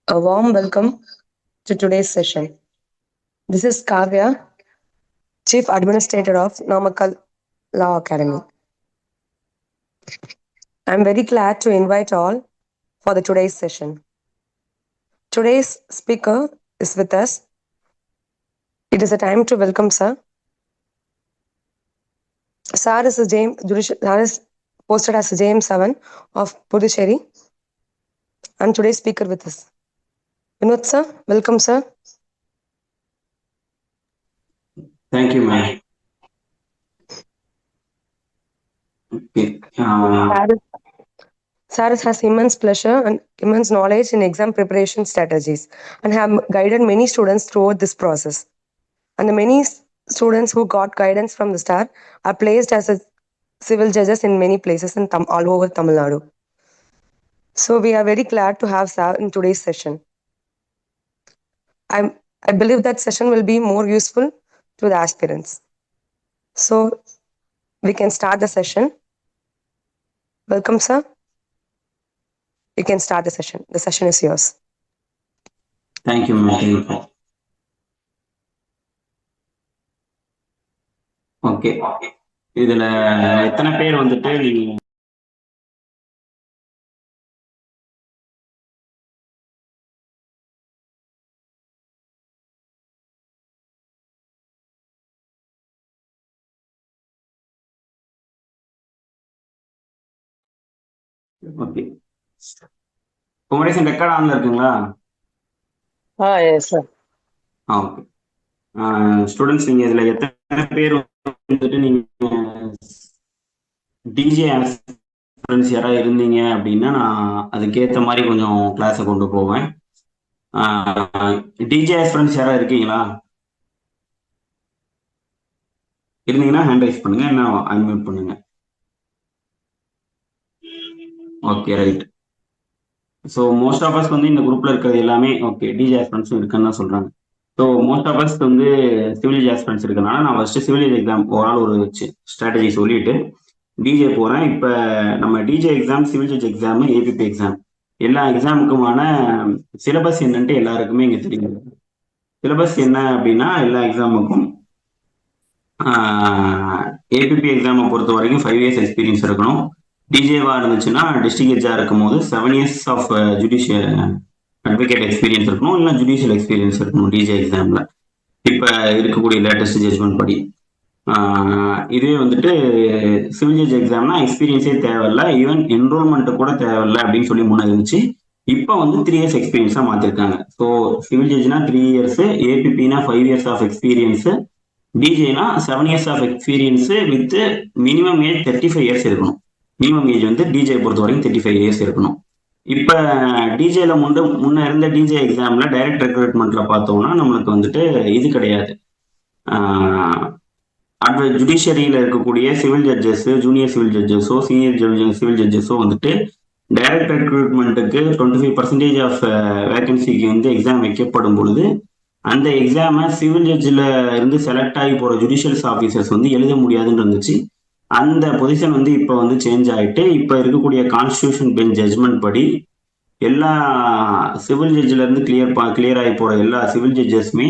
A warm welcome to today's session. This is Kavya, Chief Administrator of Namakkal Law Academy. I'm very glad to invite all for the today's session. Today's speaker is with us. It is a time to welcome sir. Sir is posted as James 7 of Puducherry, and today's speaker with us. Vinod sir, welcome sir. Thank you, ma'am. Okay. Saras has immense pleasure and immense knowledge in exam preparation strategies and have guided many students throughout this process. And the many students who got guidance from the start are placed as a civil judges in many places in all over Tamil Nadu. So we are very glad to have Sir in today's session. I believe that session will be more useful to the aspirants. So we can start the session. Welcome, sir. You can start the session. The session is yours. Thank you, ma'am. Okay, இதுல எத்தனை பேர் வந்துட்டு நீங்க okay Kumaresan record ஆன்ல இருக்குங்களா? Yes sir. Okay. Students, நீங்க இதுல எத்தனை பேர் வந்துட்டு நீங்க டிஜே ஃப்ரெண்ட்ஸ் யாராவது இருந்தீங்க அப்படின்னா நான் அதுக்கேற்ற மாதிரி கொஞ்சம் கிளாஸை கொண்டு போவேன். டிஜே ஃப்ரெண்ட்ஸ் யாராவது இருக்கீங்களா? இருந்தீங்கன்னா ஹேண்ட் ரைஸ் பண்ணுங்க, என்ன அன்மியூட் பண்ணுங்க. Okay, right. So most of us வந்து இந்த குரூப்ல இருக்கிறது எல்லாமே ஓகே டிஜே ஃப்ரெண்ட்ஸும் இருக்குன்னு தான் சொல்றாங்க. ஸோ மோஸ்ட் ஆஃப் அஸ் வந்து சிவில் ஃப்ரெண்ட்ஸ் இருக்கனால நான் ஃபர்ஸ்ட் சிவில் எக்ஸாம் ஓவரால் ஒரு ஸ்ட்ராட்டஜி சொல்லிட்டு டிஜே போறேன். இப்போ நம்ம DJ exam, civil judge exam, ABP exam எல்லா எக்ஸாமுக்குமான சிலபஸ் என்னன்ட்டு எல்லாருக்குமே இங்கே தெரியும். சிலபஸ் என்ன அப்படின்னா எல்லா எக்ஸாமுக்கும் ஏபிபி எக்ஸாமை பொறுத்த வரைக்கும் 5 years எக்ஸ்பீரியன்ஸ் இருக்கணும். டிஜேவா இருந்துச்சுன்னா டிஸ்ட்ரிக்ட் ஜட்ஜா இருக்கும் போது 7 years of judicial advocate experience இருக்கணும், இல்லை ஜுடிஷியல் எக்ஸ்பீரியன்ஸ் இருக்கணும் டிஜே எக்ஸாம்ல. இப்போ இருக்கக்கூடிய லேட்டஸ்ட் ஜட்ஜ்மெண்ட் படி இதுவே வந்துட்டு சிவில் ஜட்ஜ் எக்ஸாம்னா எக்ஸ்பீரியன்ஸே தேவையில்லை, ஈவன் என்ரோல்மெண்ட் கூட தேவையில்லை அப்படின்னு சொல்லி முன்னே இருந்துச்சு. இப்போ வந்து 3 years எக்ஸ்பீரியன்ஸா மாத்திருக்காங்க. ஸோ சிவில் ஜட்ஜ்னா 3 years, ஏபிபினா 5 years ஆஃப் எக்ஸ்பீரியன்ஸ், டிஜேனா 7 years of experience with minimum age 35 years இருக்கணும். மினிமம் ஏஜ் வந்து டிஜே பொறுத்த வரைக்கும் 35 years இருக்கணும். இப்போ டிஜேல முன்ன இருந்த டிஜே எக்ஸாம்ல டைரக்ட் ரெக்ரூட்மெண்ட்ல பார்த்தோம்னா நம்மளுக்கு வந்துட்டு இது கிடையாது. ஜுடிஷியரியில இருக்கக்கூடிய சிவில் ஜட்ஜஸ், ஜூனியர் சிவில் ஜட்ஜஸோ சீனியர் சிவில் ஜட்ஜஸோ வந்துட்டு டைரக்ட் ரெக்ரூட்மெண்ட்டுக்கு 25% ஆஃப் வேகன்சிக்கு வந்து எக்ஸாம் வைக்கப்படும் பொழுது அந்த எக்ஸாமை சிவில் ஜட்ஜில் இருந்து செலக்ட் ஆகி போகிற ஜுடிஷியல்ஸ் ஆஃபீஸர்ஸ் வந்து எழுத முடியாதுன்னு இருந்துச்சு. அந்த பொசிஷன் வந்து இப்போ வந்து சேஞ்ச் ஆகிட்டு இப்போ இருக்கக்கூடிய கான்ஸ்டியூஷன் பெஞ்ச் ஜட்ஜ்மெண்ட் படி எல்லா சிவில் ஜட்ஜில் இருந்து கிளியர் ஆகி போகிற எல்லா சிவில் ஜட்ஜஸுமே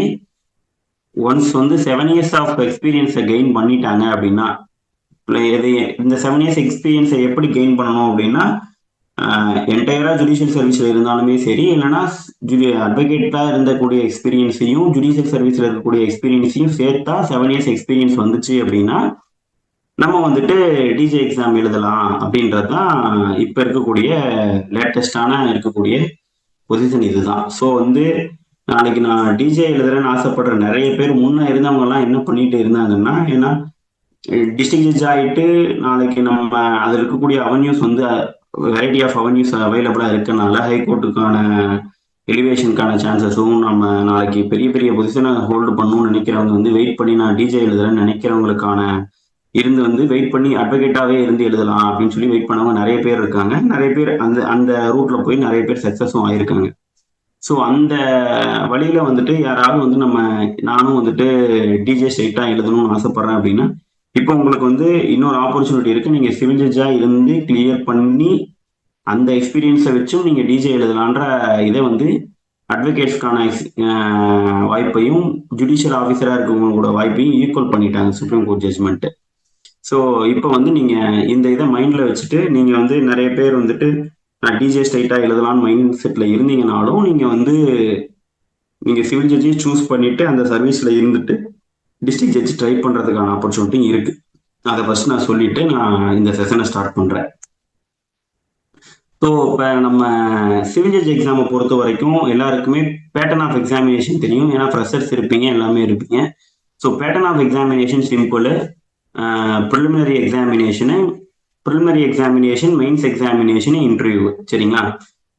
ஒன்ஸ் வந்து 7 years ஆஃப் எக்ஸ்பீரியன்ஸை கெயின் பண்ணிட்டாங்க அப்படின்னா, இந்த 7 years எக்ஸ்பீரியன்ஸை எப்படி கெயின் பண்ணணும் அப்படின்னா என்டையரா ஜுடிஷியல் சர்வீஸ்ல இருந்தாலுமே சரி, இல்லைன்னா அட்வொகேட்டா இருந்தக்கூடிய எக்ஸ்பீரியன்ஸையும் ஜுடிஷியல் சர்வீஸ்ல இருக்கக்கூடிய எக்ஸ்பீரியன்ஸையும் சேர்த்தா 7 years எக்ஸ்பீரியன்ஸ் வந்துச்சு அப்படின்னா நம்ம வந்துட்டு டிஜே எக்ஸாம் எழுதலாம் அப்படின்றது தான் இப்போ இருக்கக்கூடிய லேட்டஸ்டான இருக்கக்கூடிய பொசிஷன் இதுதான். ஸோ வந்து நாளைக்கு நான் டிஜே எழுதுறேன்னு ஆசைப்படுற நிறைய பேர் முன்ன இருந்தவங்க எல்லாம் என்ன பண்ணிட்டு இருந்தாங்கன்னா, ஏன்னா டிஸ்ட்ரிக்ட் ஜட்ஜ் ஆகிட்டு நாளைக்கு நம்ம அதில் இருக்கக்கூடிய அவென்யூஸ் வந்து வெரைட்டி ஆஃப் அவென்யூஸ் அவைலபிளாக இருக்கனால ஹைகோர்ட்டுக்கான எலிவேஷனுக்கான சான்சஸும் நம்ம நாளைக்கு பெரிய பெரிய பொசிஷனை ஹோல்டு பண்ணணும்னு நினைக்கிறவங்க வந்து வெயிட் பண்ணி நான் டிஜே எழுதுறேன்னு நினைக்கிறவங்களுக்கான இருந்து வந்து வெயிட் பண்ணி அட்வொகேட்டாவே இருந்து எழுதலாம் அப்படின்னு சொல்லி வெயிட் பண்ணவங்க நிறைய பேர் இருக்காங்க. நிறைய பேர் அந்த ரூட்ல போய் நிறைய பேர் சக்சஸும் ஆயிருக்காங்க. ஸோ அந்த வழியில வந்துட்டு யாராவது வந்து நானும் வந்துட்டு டிஜே ஸ்ட்ரைட்டா எழுதணும்னு ஆசைப்படுறேன் அப்படின்னா இப்போ உங்களுக்கு வந்து இன்னொரு ஆப்பர்ச்சுனிட்டி இருக்கு. நீங்க சிவில் ஜட்ஜா இருந்து கிளியர் பண்ணி அந்த எக்ஸ்பீரியன்ஸை வச்சும் நீங்க டிஜே எழுதலான்ற இதை வந்து அட்வொகேட்ஸ்க்கான வாய்ப்பையும் ஜுடிஷியல் ஆஃபீஸராக இருக்கவங்களோட வாய்ப்பையும் ஈக்குவல் பண்ணிட்டாங்க சுப்ரீம் கோர்ட் ஜட்ஜ்மெண்ட். ஸோ இப்போ வந்து நீங்கள் இந்த இதை மைண்டில் வச்சுட்டு நீங்கள் வந்து நிறைய பேர் வந்துட்டு நான் டிஜே ஸ்ட்ரைட்டாக எழுதலாம்னு மைண்ட் செட்டில் இருந்தீங்கனாலும் நீங்கள் சிவில் ஜட்ஜி சூஸ் பண்ணிட்டு அந்த சர்வீஸில் இருந்துட்டு டிஸ்ட்ரிக்ட் ஜட்ஜ் ட்ரை பண்ணுறதுக்கான ஆப்பர்ச்சுனிட்டி இருக்குது. அதை ஃபர்ஸ்ட் நான் சொல்லிட்டு நான் இந்த செஷனை ஸ்டார்ட் பண்ணுறேன். ஸோ இப்போ நம்ம சிவில் ஜட்ஜ் எக்ஸாமை பொறுத்த வரைக்கும் எல்லாருக்குமே பேட்டர்ன் ஆஃப் எக்ஸாமினேஷன் தெரியும். ஏன்னா ஃப்ரெஷர்ஸ் இருப்பீங்க, எல்லாமே இருப்பீங்க. So pattern of examination simple. Preliminary examination, mains examination, interview. சரிங்களா?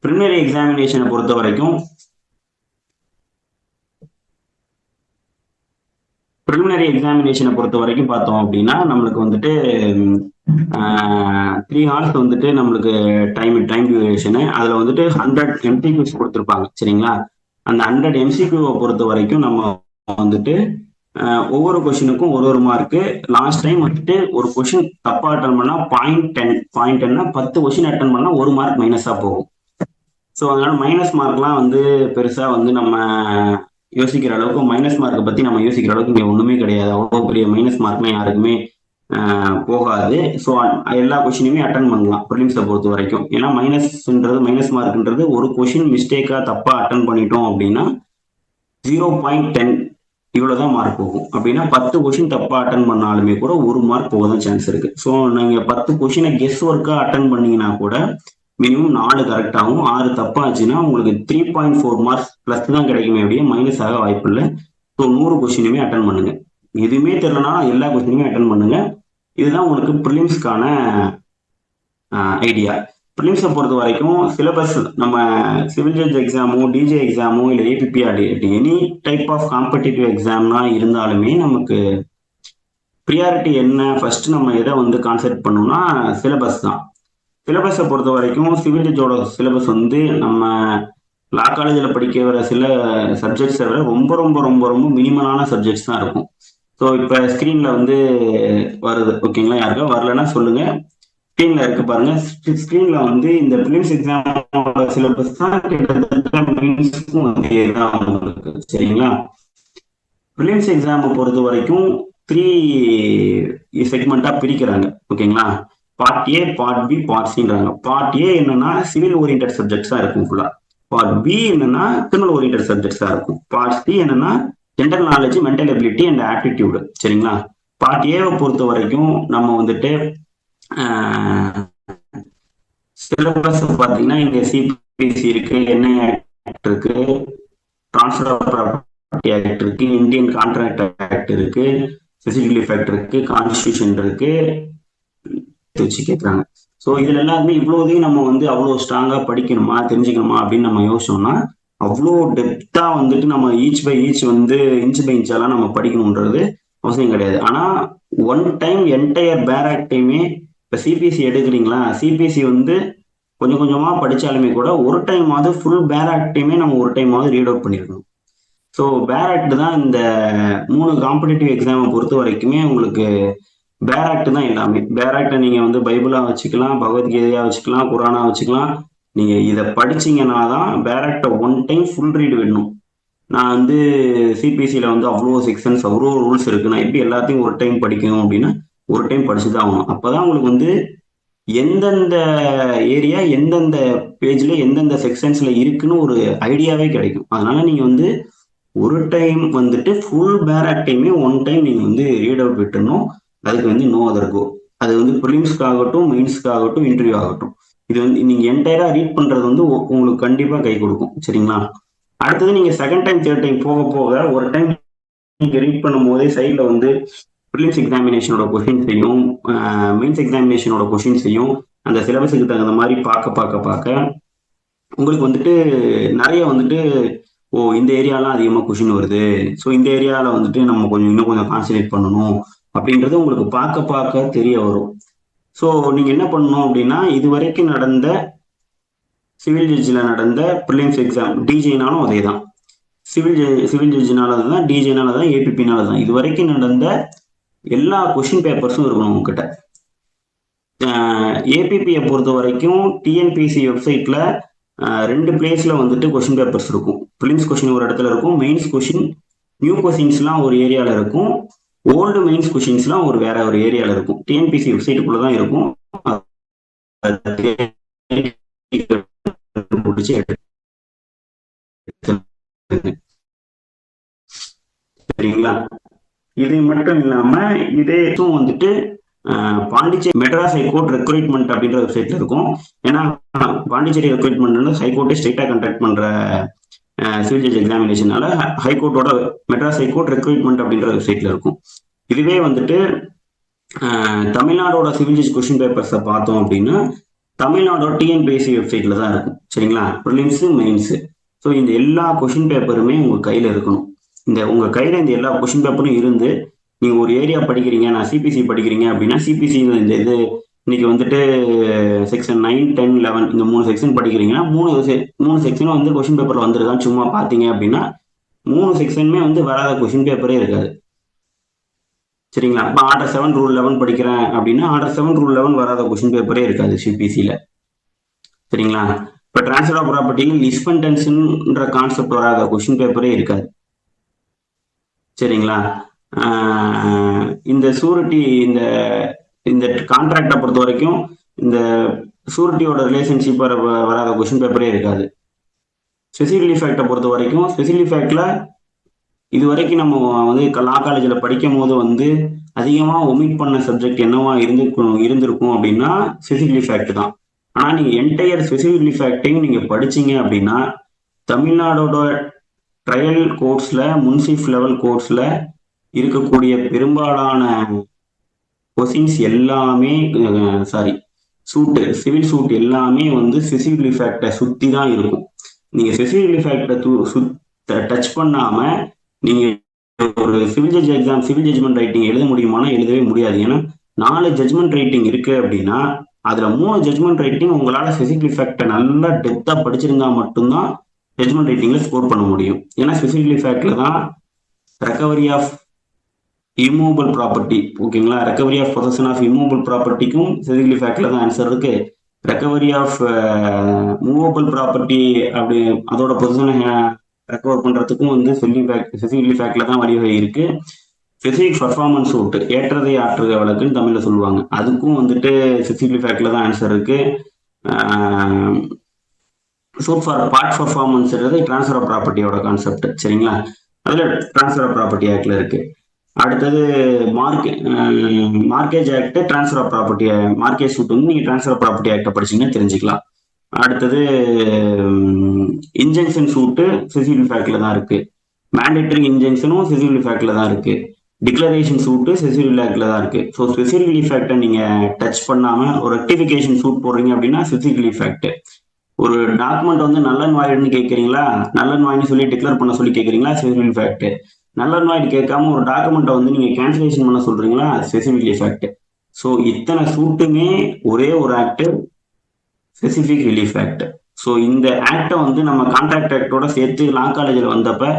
ப்ரிலிமினரி எக்ஸாமினேஷனை பொறுத்த வரைக்கும் பார்த்தோம் அப்படின்னா நம்மளுக்கு வந்துட்டு 3 hours வந்துட்டு நம்மளுக்கு டைம் டியூரேஷனு. அதில் வந்துட்டு 100 MCQs கொடுத்துருப்பாங்க. சரிங்களா? அந்த 100 MCQவை பொறுத்த வரைக்கும் நம்ம வந்துட்டு ஒவ்வொரு கொஷினுக்கும் ஒரு மார்க்கு. லாஸ்ட் டைம் வந்துட்டு ஒரு கொஷின் தப்பா அட்டன் பண்ணா 0.10 10 கொஷின் அட்டன் பண்ணா 1 மார்க் மைனஸா போகும். ஸோ அதனால மைனஸ் மார்க்லாம் வந்து பெருசா வந்து நம்ம யோசிக்கிற அளவுக்கு, மைனஸ் மார்க்கை பத்தி நம்ம யோசிக்கிற அளவுக்கு இங்கே ஒண்ணுமே கிடையாது. அவ்வளோ பெரிய மைனஸ் மார்க்லாம் யாருக்குமே போகாது. ஸோ எல்லா கொஷினுமே அட்டன் பண்ணலாம் ப்ரிலிம்ஸை பொறுத்த வரைக்கும். ஏன்னா மைனஸ் மார்க்ன்றது ஒரு கொஷின் மிஸ்டேக்கா தப்பா அட்டன் பண்ணிட்டோம் அப்படின்னா 0.10 இவ்வளவுதான் மார்க் போகும். அப்படின்னா 10 கொஷின் தப்பா அட்டன் பண்ணாலுமே கூட 1 மார்க் போக தான் சான்ஸ் இருக்கு. ஸோ நீங்க 10 கொஷினை கெஸ் ஒர்க்கா அட்டன் பண்ணீங்கன்னா கூட மினிமம் 4 கரெக்டாகவும் 6 தப்பாச்சுன்னா உங்களுக்கு 3.4 மார்க்ஸ் பிளஸ் தான் கிடைக்குமே அப்படியே மைனஸ் ஆக வாய்ப்பு இல்லை. ஸோ 100 கொஷினுமே அட்டன் பண்ணுங்க. எதுவுமே தெரியலனா எல்லா கொஸ்டினுமே அட்டன் பண்ணுங்க. இதுதான் உங்களுக்கு ப்ரிலிம்ஸ்க்கான ஐடியா. ப்ரிலிம்ஸை பொறுத்த வரைக்கும் சிலபஸ் நம்ம சிவில் ஜட்ஜ் எக்ஸாமோ, டிஜே எக்ஸாமோ, இல்லை ஏபிபிஆர்டி, எனி டைப் ஆஃப் காம்படிட்டிவ் எக்ஸாம்னா இருந்தாலுமே நமக்கு ப்ரியாரிட்டி என்ன, ஃபர்ஸ்ட் நம்ம எதை வந்து கான்சென்ட்ரேட் பண்ணோம்னா சிலபஸ் தான். சிலபஸை பொறுத்த வரைக்கும் சிவில் ஜட்ஜோட சிலபஸ் வந்து நம்ம லா காலேஜில் படிக்க வர சில சப்ஜெக்ட்ஸை விட ரொம்ப ரொம்ப ரொம்ப ரொம்ப மினிமலான சப்ஜெக்ட்ஸ் தான் இருக்கும். ஸோ இப்போ ஸ்க்ரீனில் வந்து வருது, ஓகேங்களா? யாருக்கா வரலன்னா சொல்லுங்க. ஸ்க்ரீனில் இருக்கு பாருங்க. ஸ்க்ரீனில் வந்து இந்த ப்ரிலிம்ஸ் எக்ஸாமோட சிலபஸ் தான் கிட்டத்தட்ட மெயின்ஸ்க்கும் வந்து உங்களுக்கு. சரிங்களா? ப்ரிலிம்ஸ் எக்ஸாமை பொறுத்த வரைக்கும் 3 செக்மெண்ட்டாக பிரிக்கிறாங்க. ஓகேங்களா? Part A, part B, part சின்றாங்க. பார்ட் ஏ என்னன்னா சிவில் ஓரியன்ட் சப்ஜெக்ட்ஸாக இருக்கும் ஃபுல்லா. பார்ட் பி என்னன்னா கிரிமினல் ஓரியன்ட் சப்ஜெக்ட்ஸாக இருக்கும். பார்ட் சி என்னன்னா general knowledge, mental ability and aptitude. சரிங்களா? பார்ட் ஏவை பொறுத்த வரைக்கும் நம்ம வந்துட்டு சிலபஸ் பார்த்தீங்கன்னா இங்க சிபிசி இருக்கு, என்ஐ ஆக்ட் இருக்கு, டிரான்ஸ்ஃபர் ஆஃப் ப்ராப்பர்ட்டி ஆக்ட் இருக்கு, இந்தியன் கான்ட்ராக்ட் ஆக்ட் இருக்கு, செசிட்டிவ் எஃபெக்ட் இருக்கு, கான்ஸ்டியூஷன் இருக்கு வச்சு கேட்குறாங்க. ஸோ இதுல எல்லாருமே இவ்வளோதையும் நம்ம வந்து அவ்வளோ ஸ்ட்ராங்கா படிக்கணுமா, தெரிஞ்சுக்கணுமா அப்படின்னு நம்ம யோசிச்சோம்னா அவ்வளோ டெப்தா வந்துட்டு நம்ம ஈச் பை ஈச் வந்து இன்ச் பை இன்ச்சாலாம் நம்ம படிக்கணுன்றது அவசியம் கிடையாது. ஆனா ஒன் டைம் என்டையர் பேராக்டையுமே இப்போ சிபிஎஸ்சி எடுக்கிறீங்களா, சிபிஎஸ்சி வந்து கொஞ்சம் கொஞ்சமா படிச்சாலுமே கூட ஒரு டைமாவது ஃபுல் பேராக்டையுமே நம்ம ஒரு டைமாவது ரீட் அவுட் பண்ணிருக்கணும். ஸோ பேராக்ட் தான் இந்த 3 காம்படிட்டிவ் எக்ஸாமை பொறுத்த வரைக்குமே உங்களுக்கு பேராக்ட் தான் எல்லாமே. பேராக்டை நீங்க வந்து பைபிளா வச்சுக்கலாம், பகவத்கீதையா வச்சுக்கலாம், குரானா வச்சுக்கலாம். நீங்க இதை படிச்சீங்கன்னா தான் பேராக்டை ஒன் டைம் ஃபுல் ரீடு வேணும். நான் வந்து சிபிஎஸ்சியில் வந்து அவ்வளோ செக்ஷன்ஸ், அவ்வளோ ரூல்ஸ் இருக்கு, நான் எப்படி எல்லாத்தையும் ஒரு டைம் படிக்கணும் அப்படின்னா ஒரு டைம் படிச்சுதான் ஆகணும். அப்பதான் உங்களுக்கு வந்து எந்தெந்த ஏரியா எந்தெந்த பேஜ்ல எந்தெந்த செக்ஷன்ஸ்ல இருக்குன்னு ஒரு ஐடியாவே கிடைக்கும். அதனால நீங்க வந்து ஒரு டைம் வந்துட்டு ஃபுல் பேராக்டையுமே ஒன் டைம் நீங்க வந்து ரீட் அவுட் விட்டுணும். அதுக்கு வந்து நோ அதர் கோ. அது வந்து ப்ரிலிம்ஸ்க்கு ஆகட்டும், மெயின்ஸ்க்கு ஆகட்டும், இன்டர்வியூ ஆகட்டும், இது வந்து நீங்க என்டையரா ரீட் பண்றது வந்து உங்களுக்கு கண்டிப்பா கை கொடுக்கும். சரிங்களா? அடுத்தது நீங்க செகண்ட் டைம், தேர்ட் டைம் போக போக ஒரு டைம் நீங்க ரீட் பண்ணும் போதே சைட்ல வந்து ப்ரிலிம்ஸ் எக்ஸாமினேஷனோட கொஸ்டின்ஸையும் மெயின்ஸ் எக்ஸாமினேஷனோட கொஸ்டின்ஸையும் அந்த சிலபஸுக்கு தகுந்த மாதிரி பார்க்க உங்களுக்கு வந்துட்டு நிறைய வந்துட்டு இந்த ஏரியாலாம் அதிகமாக கொஷின் வருது, ஸோ இந்த ஏரியாவில் வந்துட்டு நம்ம இன்னும் கொஞ்சம் கான்சன்ட்ரேட் பண்ணணும் அப்படின்றது உங்களுக்கு பார்க்க தெரிய வரும். ஸோ நீங்கள் என்ன பண்ணணும் அப்படின்னா இது வரைக்கும் நடந்த சிவில் ஜட்ஜில் நடந்த ப்ரிலிம்ஸ் எக்ஸாம், டிஜேனாலும் அதே தான், சிவில் ஜட்ஜினால தான், டிஜேனால தான், ஏபிபினால தான், இது வரைக்கும் நடந்த எல்லா கொஷின் பேப்பர்ஸும் இருக்கணும் உங்ககிட்ட. ஏபிபியை பொறுத்த வரைக்கும் டிஎன்பிசி வெப்சைட்ல 2 பிளேஸ்ல வந்துட்டு கொஸ்டின் பேப்பர்ஸ் இருக்கும். ப்ரிலிம்ஸ் கொஸ்டின் ஒரு இடத்துல இருக்கும், மெயின்ஸ் கொஸ்டின் நியூ கொஸ்டின்ஸ்லாம் ஒரு ஏரியால இருக்கும், ஓல்டு மெயின்ஸ் கொஸ்டின்ஸ்லாம் வேற ஒரு ஏரியால இருக்கும். டிஎன்பிசி வெப்சைட்டுக்குள்ள தான் இருக்கும். முடிச்சு சரிங்களா? இது மட்டும் இல்லாம இதேதும் வந்துட்டு பாண்டிச்சேரி மெட்ராஸ் ஹைகோர்ட் ரெக்ரூட்மெண்ட் அப்படின்ற வெப்சைட்ல இருக்கும். ஏன்னா பாண்டிச்சேரி ரெக்ரூட்மெண்ட் ஹைகோர்ட்டே ஸ்ட்ரெயிட்டா கண்டக்ட் பண்ற சிவில் ஜட்ஜ் எக்ஸாமினேஷனால ஹைகோர்ட்டோட மெட்ராஸ் ஹைகோர்ட் ரெக்ரூட்மெண்ட் அப்படின்ற வெப்சைட்ல இருக்கும். இதுவே வந்துட்டு தமிழ்நாடோட சிவில் ஜட்ஜ் கொஸ்டின் பேப்பர்ஸை பார்த்தோம் அப்படின்னா தமிழ்நாடோட டிஎன்பிஎஸ்சி வெப்சைட்ல தான் இருக்கும். சரிங்களா? Prelims mains. ஸோ இந்த எல்லா கொஸ்டின் பேப்பருமே உங்க கையில இருக்கணும். உங்க கையில இந்த எல்லா கொஸ்டின் பேப்பரும் இருந்து நீங்க ஒரு ஏரியா படிக்கிறீங்க, நான் சிபிசி படிக்கிறீங்க அப்படின்னா சிபிசி இந்த இது இன்னைக்கு வந்துட்டு செக்ஷன் 9, 10, 11 இந்த 3 செக்ஷன் படிக்கிறீங்கன்னா 3 செக்ஷனும் வந்து கொஸ்டின் பேப்பர்ல வந்திருக்கான்னு சும்மா பார்த்தீங்க அப்படின்னா 3 செக்ஷனுமே வந்து வராத கொஸ்டின் பேப்பரே இருக்காது. சரிங்களா? இப்போ ஆர்டர் 7 ரூல் 11 படிக்கிறேன் அப்படின்னா ஆர்டர் 7 ரூல் 11 வராத கொஸ்டின் பேப்பரே இருக்காது சிபிசியில். சரிங்களா? இப்போ டிரான்ஸ்ஃபர் ஆஃப் ப்ராப்பர்ட்டியில் லிஸ்பென்டென்ஸ்ன்ற கான்செப்ட் வராத கொஸ்டின் பேப்பரே இருக்காது. சரிங்களா? இந்த சூரிட்டி இந்த கான்ட்ராக்டை பொறுத்த வரைக்கும் இந்த சூரிட்டியோட ரிலேஷன்ஷிப் வராத கொஸ்டின் பேப்பரே இருக்காது. ஸ்பெசிஃபிக் ரிலீஃப் ஆக்டை பொறுத்த வரைக்கும் ஸ்பெசிஃபிக் ரிலீஃப் ஆக்டில் இது வரைக்கும் நம்ம வந்து லா காலேஜில் படிக்கும் போது வந்து அதிகமாக ஒமிட் பண்ண சப்ஜெக்ட் என்னவா இருந்திருக்கும் அப்படின்னா ஸ்பெசிஃபிக் ரிலீஃப் ஆக்ட் தான். ஆனால் நீங்கள் என்டையர் ஸ்பெசிஃபிக் ரிலீஃப் ஆக்டையும் நீங்கள் படிச்சீங்க அப்படின்னா தமிழ்நாடோட ட்ரையல் கோர்ட்ஸில் முன்சிஃப் லெவல் கோர்ட்ஸில் இருக்கக்கூடிய பெரும்பாலான கொஸ்டின்ஸ் எல்லாமே சிவில் சூட் எல்லாமே வந்து ஸ்பெசிஃபிக் ரிலீஃப் ஆக்டை சுற்றி தான் இருக்கும். நீங்கள் ஸ்பெசிஃபிக் ரிலீஃப் ஆக்டை டச் பண்ணாமல் நீங்கள் ஒரு civil judge exam civil judgement writing எழுத முடியுமானா எழுதவே முடியாது. ஏன்னா 4 ஜட்ஜ்மெண்ட் ரைட்டிங் இருக்கு அப்படின்னா அதுல 3 ஜட்ஜ்மெண்ட் ரைட்டிங் உங்களால ஸ்பெசிஃபிக் ரிலீஃப் ஆக்டை நல்லா டெப்தா படிச்சிருந்தா மட்டும்தான் ஜட்ஜ்மெண்ட் ரைட்டிங்ல ஸ்கோர் பண்ண முடியும். ஏன்னா ஸ்பெசிஃபிக் ரிலீஃப் ஆக்ட்ல தான் ரெக்கவரி ஆஃப் இம்மூவபிள் ப்ராப்பர்ட்டி, ஓகேங்களா, recovery of possession of immovable ப்ராப்பர்ட்டிக்கும் ஸ்பெசிஃபிக் ரிலீஃப் ஆக்ட்ல தான் ஆன்சர் இருக்கு. ரெக்கவரி ஆஃப் மூவபிள் ப்ராப்பர்ட்டி அப்படி அதோட பொசிஷனை ரெக்கவர் பண்றதுக்கும் வந்து ஸ்பெசிஃபிக் ரிலீஃப் ஆக்ட்ல தான் வழிவகை இருக்கு. ஸ்பெசிஃபிக் பர்ஃபார்மன்ஸ் சூட் ஏற்றதை ஆற்றுக வழக்குன்னு தமிழ்ல சொல்லுவாங்க, அதுக்கும் வந்துட்டு ஸ்பெசிஃபிக் ரிலீஃப் ஆக்ட்ல தான் ஆன்சர் இருக்கு. சூட் ஃபார் பார்ட் பர்ஃபார்மன்ஸ்ன்றது டிரான்ஸ்ஃபர் ஆஃப் ப்ராப்பர்ட்டியோட கான்செப்ட். சரிங்களா? அதுல டிரான்ஸ்ஃபர் ஆஃப் ப்ராப்பர்ட்டி ஆக்ட்ல இருக்கு. அடுத்தது mortgage act, transfer of property mortgage suit வந்து நீங்க டிரான்ஸ்ஃபர் ஆஃப் ப்ராப்பர்ட்டி ஆக்டை படிச்சீங்கன்னா தெரிஞ்சுக்கலாம். அடுத்தது இன்ஜெக்ஷன் சூட்டு ஸ்பெசிஃபிக் ரிலீஃப் ஆக்ட்ல தான் இருக்கு. மேண்டேட்டரி இன்ஜெக்ஷனும் ஸ்பெசிஃபிக் ரிலீஃப் ஆக்ட்ல தான் இருக்கு. டிக்ளரேஷன் சூட்டு ஸ்பெசிஃபிக் ரிலீஃப் ஆக்ட்ல தான் இருக்கு. ஸோ ஸ்பெசிஃபிக் ரிலீஃப் ஆக்டை நீங்க டச் பண்ணாம ஒரு ரெக்டிஃபிகேஷன் சூட் போடுறீங்க அப்படின்னா ஸ்பெசிஃபிக் ரிலீஃப் ஆக்ட். ஒரு டாக்குமெண்ட் வந்து நல்லன் வாய்டுன்னு கேட்குறீங்களா, நல்லன் வாய்னு சொல்லி டிக்ளேர் பண்ண சொல்லி கேட்குறீங்களா, specific relief act. Nallan void கேட்காம ஒரு டாக்குமெண்ட்டை வந்து நீங்க கேன்சலேஷன் பண்ண சொல்றீங்களா, ஸ்பெசிஃபிக் ரிலீஃப் ஆக்ட். ஸோ இத்தனை சூட்டுமே ஒரே ஒரு act, specific relief act. So இந்த ஆக்டை வந்து நம்ம கான்ட்ராக்ட் ஆக்டோட சேர்த்து லா காலேஜில் வந்தப்ப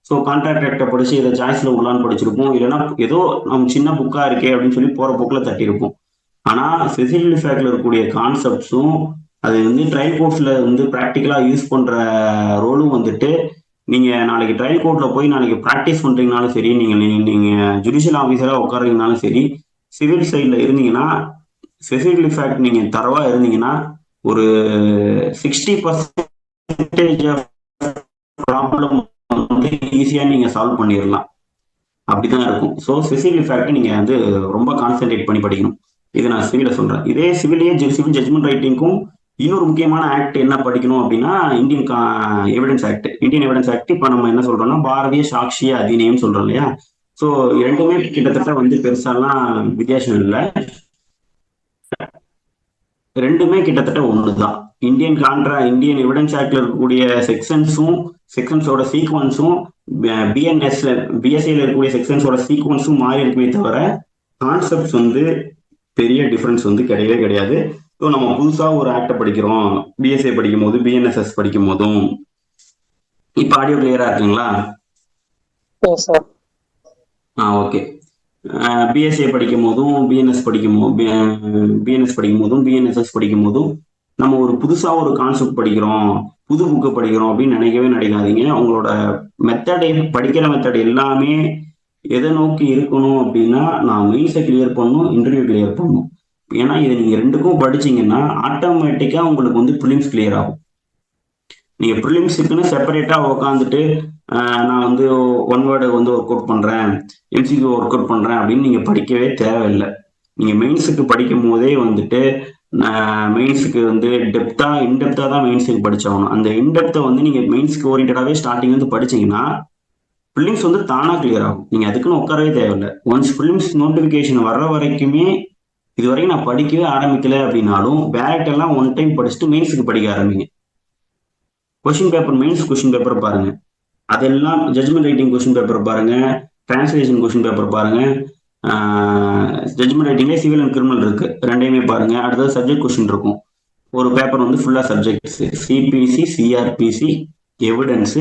ஸோ கான்ட்ராக்ட் ஆக்டை படிச்சு இதை சாய்ஸ்ல உள்ளான்னு படிச்சிருப்போம், இல்லைன்னா ஏதோ நம்ம சின்ன புக்கா இருக்கே அப்படின்னு சொல்லி போற புக்கில் தட்டியிருப்போம். ஆனால் ஸ்பெசிஃபிக் ரிலீஃப் ஆக்ட்ல இருக்கக்கூடிய கான்செப்ட்ஸும் அது வந்து ட்ரையல் கோர்ட்ஸ்ல வந்து ப்ராக்டிக்கலா யூஸ் பண்ற ரோலும் வந்துட்டு நீங்க நாளைக்கு ட்ரையல் கோர்ட்ல போய் நாளைக்கு ப்ராக்டிஸ் பண்றீங்கனாலும் சரி, நீங்க ஜுடிஷியல் ஆஃபீஸரா உட்காருங்கனாலும் சரி, சிவில் சைட்ல இருந்தீங்கன்னா ஸ்பெசிஃபிக் ரிலீஃப் ஆக்ட் நீங்க தரவா இருந்தீங்கன்னா ஒரு 60% ஆஃப் ப்ராப்ளம் வந்து ஈஸியா நீங்க சால்வ் பண்ணிடலாம். அப்படிதான் இருக்கும். ஸோ ஸ்பெசிஃபிக் ரிலீஃப் ஆக்ட் நீங்க வந்து ரொம்ப கான்சென்ட்ரேட் பண்ணி படிக்கணும். இது நான் சிவில சொல்றேன். இதே சிவில் ஜட்ஜ்மெண்ட் ரைட்டிங்கும் இன்னொரு முக்கியமான ஆக்ட் என்ன படிக்கணும் அப்படின்னா Indian evidence act. Indian evidence act இப்ப நம்ம என்ன சொல்றோம்னா பாரதிய சாட்சிய அதிநியம் சொல்றோம் இல்லையா. ஸோ ரெண்டுமே கிட்டத்தட்ட வந்து பெருசாலாம் வித்தியாசம் இல்லை, ரெண்டுமே கிட்டத்தட்ட ஒண்ணுதான். இந்தியன் எவிடன்ஸ் ஆக்ட்ல இருக்கக்கூடிய செக்ஷன்ஸோட சீக்வன்ஸும் பிஎஸ்ஐல இருக்கக்கூடிய செக்ஷன்ஸோட சீக்வன்ஸும் மாறி இருக்குமே தவிர கான்செப்ட்ஸ் வந்து பெரிய டிஃபரன்ஸ் வந்து கிடையவே கிடையாது. ஸோ நம்ம புதுசா ஒரு ஆக்டை படிக்கிறோம், பிஎஸ்ஐ படிக்கும் போது பிஎன்எஸ்எஸ் படிக்கும் போதும். இப்ப ஆடியோ கிளியரா இருக்குங்களா? ஓகே. பிஎஸ்ஐ படிக்கும் போதும் பிஎன்எஸ் படிக்கும் போதும் பிஎன்எஸ்எஸ் படிக்கும் போதும் நம்ம ஒரு புதுசா ஒரு கான்செப்ட் படிக்கிறோம், புது புக்கு படிக்கிறோம் அப்படின்னு நினைக்காதீங்க. உங்களோட மெத்தடை படிக்கிற மெத்தட் எல்லாமே எதை நோக்கி இருக்கணும் அப்படின்னா, நான் மெயின்ஸை கிளியர் பண்ணணும், இன்டர்வியூ கிளியர் பண்ணணும். ஏன்னா இதை நீங்க ரெண்டுக்கும் படிச்சீங்கன்னா ஆட்டோமேட்டிக்கா உங்களுக்கு வந்து ப்ரிலிம்ஸ் கிளியர் ஆகும். நீங்க ப்ரிலிம்ஸுக்குன்னு செப்பரேட்டா உட்காந்துட்டு நான் வந்து ஒன் வேர்டை வந்து ஒர்க் அவுட் பண்றேன், எம்சிக்யூ ஒர்க் அவுட் பண்றேன் அப்படின்னு நீங்க படிக்கவே தேவையில்லை. நீங்க மெயின்ஸுக்கு படிக்கும் போதே வந்துட்டு மெயின்ஸுக்கு வந்து இன்டெப்தா தான் மெயின்ஸுக்கு படிச்சாகணும். அந்த இன்டெப்த்தை வந்து நீங்க மெயின்ஸ்க்கு ஓரியன்டாவே ஸ்டார்டிங் வந்து படிச்சீங்கன்னா ப்ரிலிம்ஸ் வந்து தானா கிளியர் ஆகும். நீங்க அதுக்குன்னு உட்காரவே தேவையில்லை. ஒன்ஸ் ப்ரிலிம்ஸ் நோட்டிபிகேஷன் வர்ற வரைக்குமே இது வரைக்கும் நான் படிக்கவே ஆரம்பிக்கல அப்படின்னாலும் பேரக்ட் எல்லாம் ஒன் டைம் படிச்சுட்டு மெயின்ஸுக்கு படிக்க ஆரம்பிங்க. Question paper mains question paper பாருங்க, அதெல்லாம் ஜட்மெண்ட் ரைட்டிங் கொஸ்டின் பேப்பர் பாருங்க, டிரான்ஸ்லேஷன் கொஸ்டின் பேப்பர் பாருங்க, ஜட்மெண்ட் ரைட்டிங்லேயே சிவில் அண்ட் கிரிமினல் இருக்கு, ரெண்டையுமே பாருங்க. அடுத்தது சப்ஜெக்ட் கொஸ்டின் இருக்கும். ஒரு பேப்பர் வந்து ஃபுல்லா subjects, CPC, CrPC, evidence,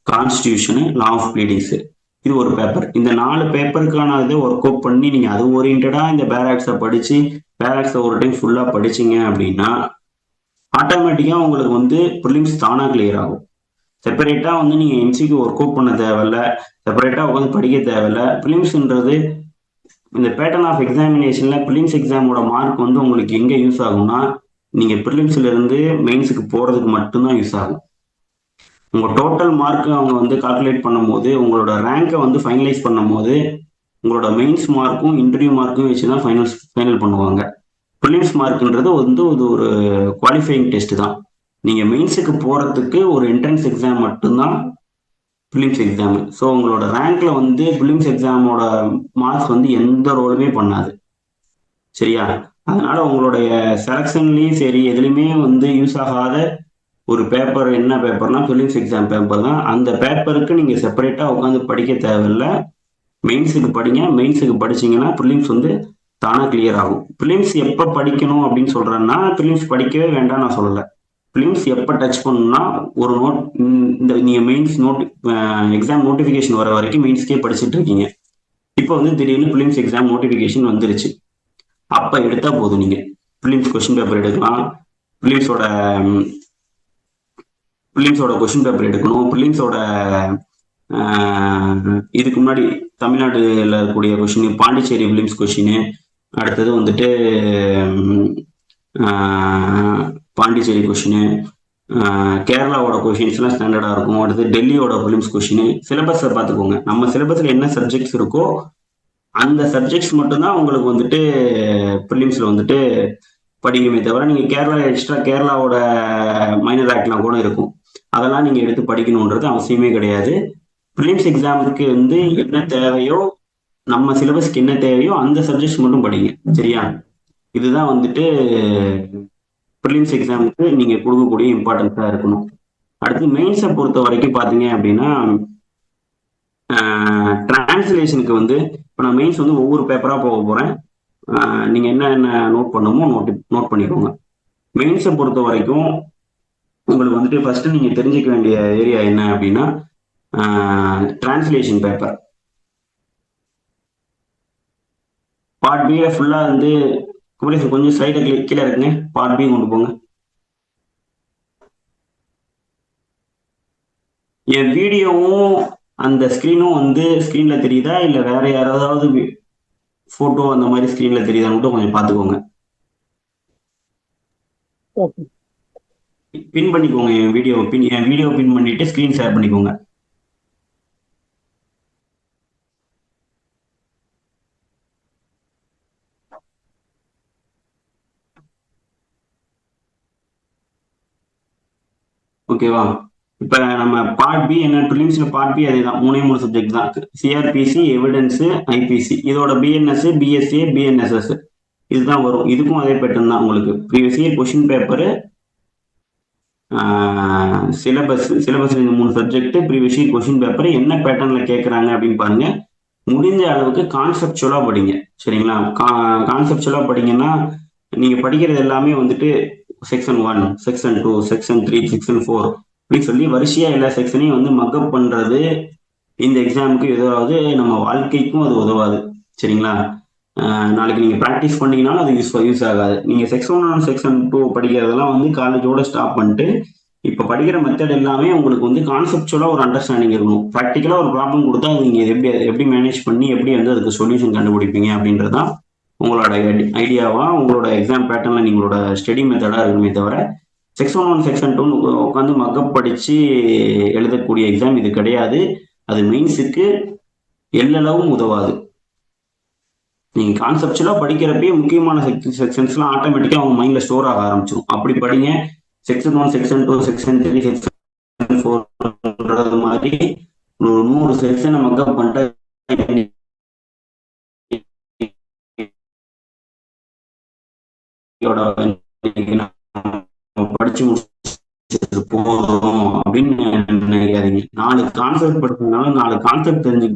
constitution, law of pleadings. இது ஒரு பேப்பர். இந்த 4 பேப்பருக்கான இதை ஒர்க் அவுட் பண்ணி நீங்க அது ஓரியன்டா இந்த பேராக்ஸை படிச்சு பேராக்ஸை ஒரு டைம் ஃபுல்லா படிச்சீங்க அப்படின்னா ஆட்டோமேட்டிக்கா உங்களுக்கு வந்து ப்ரிலிம்ஸ் தானா கிளியர் ஆகும். செப்பரேட்டா வந்து நீங்க எம்சிக்கு ஒர்க் அவுட் பண்ண தேவையில்ல, செப்பரேட்டா உட்காந்து படிக்க தேவையில்ல. ப்ரிலிம்ஸ்ன்றது இந்த பேட்டர்ன் ஆஃப் எக்ஸாமினேஷன்ல ப்ரிலிம்ஸ் எக்ஸாமோட மார்க் வந்து உங்களுக்கு எங்க யூஸ் ஆகும்னா நீங்க ப்ரிலிம்ஸ்ல இருந்து மெயின்ஸுக்கு போறதுக்கு மட்டும்தான் யூஸ் ஆகும். உங்க டோட்டல் மார்க் அவங்க வந்து கால்குலேட் பண்ணும்போது உங்களோட ரேங்கை வந்து ஃபைனலைஸ் பண்ணும்போது உங்களோட மெயின்ஸ் மார்க்கும் இன்டர்வியூ மார்க்கும் வச்சுதான் ஃபைனல் பண்ணுவாங்க. ப்ரிலிம்ஸ் மார்க்ன்றது வந்து ஒரு குவாலிஃபையிங் டெஸ்ட் தான். நீங்க மெயின்ஸுக்கு போறதுக்கு ஒரு என்ட்ரன்ஸ் எக்ஸாம் மட்டும்தான் ப்ரிலிம்ஸ் எக்ஸாம். ஸோ உங்களோட ரேங்க்ல வந்து ப்ரிலிம்ஸ் எக்ஸாமோட மார்க்ஸ் வந்து எந்த ரோலுமே பண்ணாது. சரியா? அதனால உங்களுடைய செலக்ஷன்லயும் சரி எதுலையுமே வந்து யூஸ் ஆகாத ஒரு பேப்பர் என்ன பேப்பர்னா ப்ரிலிம்ஸ் எக்ஸாம் பேப்பர் தான். அந்த பேப்பருக்கு நீங்க செப்பரேட்டா உட்காந்து படிக்க தேவையில்லை. மெயின்ஸுக்கு படிங்க. மெயின்ஸுக்கு படிச்சீங்கன்னா ப்ரிலிம்ஸ் வந்து தானா கிளியர் ஆகும். ப்ரிலிம்ஸ் எப்போ படிக்கணும் அப்படின்னு சொல்றேன்னா ப்ரிலிம்ஸ் படிக்கவே வேண்டாம் நான் சொல்லலை. ப்ரிலிம்ஸ் எப்போ டச் பண்ணணும்னா ஒரு இந்த நீங்க மெயின்ஸ் எக்ஸாம் நோட்டிஃபிகேஷன் வர வரைக்கும் மெயின்ஸ்க்கே படிச்சுட்டு இருக்கீங்க. இப்போ வந்து திடீர்னு ப்ரிலிம்ஸ் எக்ஸாம் நோட்டிஃபிகேஷன் வந்துருச்சு. அப்போ எடுத்தா போதும். நீங்க ப்ரிலிம்ஸ் கொஸ்டின் பேப்பர் எடுக்கலாம், ப்ரிலிம்ஸோட கொஸ்டின் பேப்பர் எடுக்கணும், ப்ரிலிம்ஸோட இதுக்கு முன்னாடி தமிழ்நாடுல இருக்கக்கூடிய கொஸ்டின், பாண்டிச்சேரி ப்ரிலிம்ஸ் கொஸ்டின், அடுத்தது வந்துட்டு பாண்டிச்சேரி கொஸ்டின், கேரளாவோட கொஸ்டின்ஸ் எல்லாம் ஸ்டாண்டர்டா இருக்கும். அடுத்து டெல்லியோட ப்ரிலிம்ஸ் கொஸ்டின். சிலபஸை பார்த்துக்கோங்க. நம்ம சிலபஸ்ல என்ன சப்ஜெக்ட்ஸ் இருக்கோ அந்த சப்ஜெக்ட்ஸ் மட்டும்தான் உங்களுக்கு வந்துட்டு ப்ரிலிம்ஸ்ல வந்துட்டு படிக்கவே தவிர நீங்க கேரளாவோட மைனர் ஆக்ட்லாம் கூட இருக்கும், அதெல்லாம் நீங்க எடுத்து படிக்கணுன்றது அவசியமே கிடையாது. ப்ரிலிம்ஸ் எக்ஸாமுக்கு வந்து என்ன தேவையோ நம்ம சிலபஸ்க்கு என்ன தேவையோ அந்த சப்ஜெக்ட்ஸ் மட்டும் படிங்க. சரியா? இதுதான் வந்துட்டு ப்ரிலிம்ஸ் எக்ஸாமுக்கு நீங்க கொடுக்கக்கூடிய இம்பார்ட்டன்ஸா இருக்கணும். அடுத்து மெயின்ஸை பொறுத்த வரைக்கும் பாத்தீங்க அப்படின்னா டிரான்ஸ்லேஷனுக்கு வந்து இப்போ நான் மெயின்ஸ் வந்து ஒவ்வொரு பேப்பரா போக போறேன். நீங்க என்ன நோட் பண்ணுமோ நோட் பண்ணிக்கோங்க. மெயின்ஸை பொறுத்த வரைக்கும் உங்களுக்கு வந்துட்டு ஃபர்ஸ்ட் நீங்க தெரிஞ்சுக்க வேண்டிய ஏரியா என்ன அப்படின்னா டிரான்ஸ்லேஷன் பேப்பர். பார்ட் பி ஃபுல்லா வந்து கொஞ்சம் ஸ்லைட கீழே இருக்குங்க. பார்ட் பி கொண்டு போங்க. என் வீடியோவும் அந்த ஸ்கிரீனும் வந்து ஸ்கிரீன்ல தெரியுதா இல்ல வேற யாராவது போட்டோ அந்த மாதிரி ஸ்கிரீன்ல தெரியுதா மட்டும் கொஞ்சம் பாத்துக்கோங்க. பின் பண்ணிக்கோங்க. என் வீடியோ பின் பண்ணிட்டு ஸ்கிரீன் ஷேர் பண்ணிக்கோங்க. ஓகேவா? இப்ப நம்ம பார்ட் பி என்ன ப்ரிலிம்ஸ்ல பார்ட் பி அதேதான், 3 சப்ஜெக்ட் தான். CrPC, evidence, IPC. இதோட பிஎன்எஸ், பிஎஸ்ஏ, பிஎன்எஸ்எஸ் இதுதான் வரும். இதுக்கும் அதே பேட்டர்ன் தான் உங்களுக்கு. Previous year question paper, syllabus இந்த 3 subject, previous year question paper என்ன பேட்டர்ன்ல கேட்கறாங்க அப்படின்னு பாருங்க. முடிஞ்ச அளவுக்கு கான்செப்சுவலா படிங்க. சரிங்களா? கான்செப்சுவலா படிங்கன்னா நீங்க படிக்கிறது எல்லாமே வந்துட்டு செக்ஷன் 1, செக்ஷன் 2, செக்ஷன் 3, செக்ஷன் 4 அப்படின்னு சொல்லி வரிசையா எல்லா செக்ஷனையும் வந்து மக்கப் பண்றது இந்த எக்ஸாமுக்கு ஏதாவது நம்ம வாழ்க்கைக்கும் அது உதவாது. சரிங்களா? நாளைக்கு நீங்கள் ப்ராக்டிஸ் பண்ணீங்கனாலும் அது யூஸ் ஆகாது. நீங்கள் செக்ஷன் 1 செக்ஷன் 2 படிக்கிறதெல்லாம் வந்து காலேஜோட ஸ்டாப் பண்ணிட்டு இப்போ படிக்கிற மெத்தட் எல்லாமே உங்களுக்கு வந்து கான்செப்சுவலாக ஒரு அண்டர்ஸ்டாண்டிங் இருக்கணும். ப்ராக்டிக்கலாக ஒரு ப்ராப்ளம் கொடுத்தா அது நீங்கள் எப்படி மேனேஜ் பண்ணி எப்படி வந்து அதுக்கு சொல்யூஷன் கண்டுபிடிப்பீங்க அப்படின்றது தான் உங்களோட ஐடியாவாக உங்களோட எக்ஸாம் பேட்டர்னில் நீங்களோட ஸ்டடி மெத்தடாக இருக்குமே தவிர செக்ஷன் 1 செக்ஷன் 2 உட்காந்து மக்கப் படித்து எழுதக்கூடிய எக்ஸாம் இது கிடையாது. அது மெயின்ஸுக்கு எல்லளவும் உதவாது. நீங்க கான்செப்சுவலா படிக்கிறப்பயே முக்கியமான செக்ஷன்ஸ்லாம் ஆட்டோமேட்டிக்கா அவங்க மைண்ட்ல ஸ்டோர் ஆக ஆரம்பிச்சிடும். அப்படி படிங்க. செக்ஷன் 1 செக்ஷன் 2 செக்ஷன் 3 செக்ஷன் 4 மாதிரி ஒரு 100 செக்ஷனை மக்கப் பண்ணிட்டு படிச்சு முடிச்சு போதும் அப்படின்னு நினைக்காதீங்க. 4 கான்செப்ட் படிச்சதுனால 4 கான்செப்ட் தெரிஞ்சு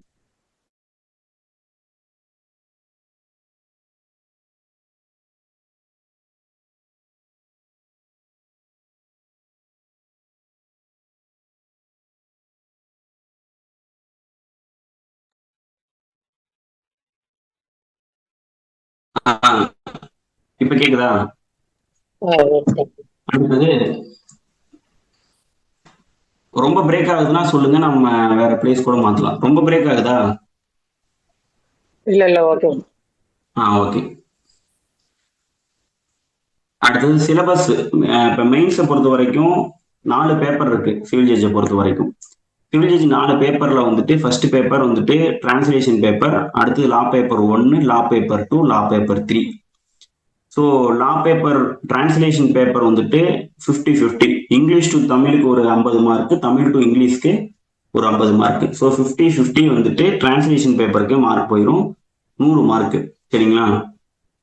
இப்ப கேக்குதா? அடுத்தது ரொம்ப பிரேக் ஆகுதுன்னா சொல்லுங்க, நம்ம வேற பிளேஸ் கூட மாத்தலாம். ரொம்ப பிரேக் ஆகுதா? இல்ல ஓகே. ஓகே. அடுத்தது சிலபஸ். இப்ப மெயின்ஸை பொறுத்த வரைக்கும் 4 பேப்பர் இருக்கு. சிவில் ஜட்ஜை பொறுத்த வரைக்கும் சிவில் ஜட்ஜ் 4 பேப்பர்ல வந்துட்டு ஃபர்ஸ்ட் பேப்பர் வந்துட்டு டிரான்ஸ்லேஷன் பேப்பர், அடுத்து லா பேப்பர் 1, லா paper 2, law paper 3. So law paper translation paper வந்துட்டு 50-50. இங்கிலீஷ் டு தமிழுக்கு ஒரு 50 மார்க், தமிழ் டு இங்கிலீஷ்க்கு ஒரு 50 மார்க். ஸோ 50-50 வந்துட்டு டிரான்ஸ்லேஷன் பேப்பருக்கு மார்க் போயிடும், 100 மார்க். சரிங்களா?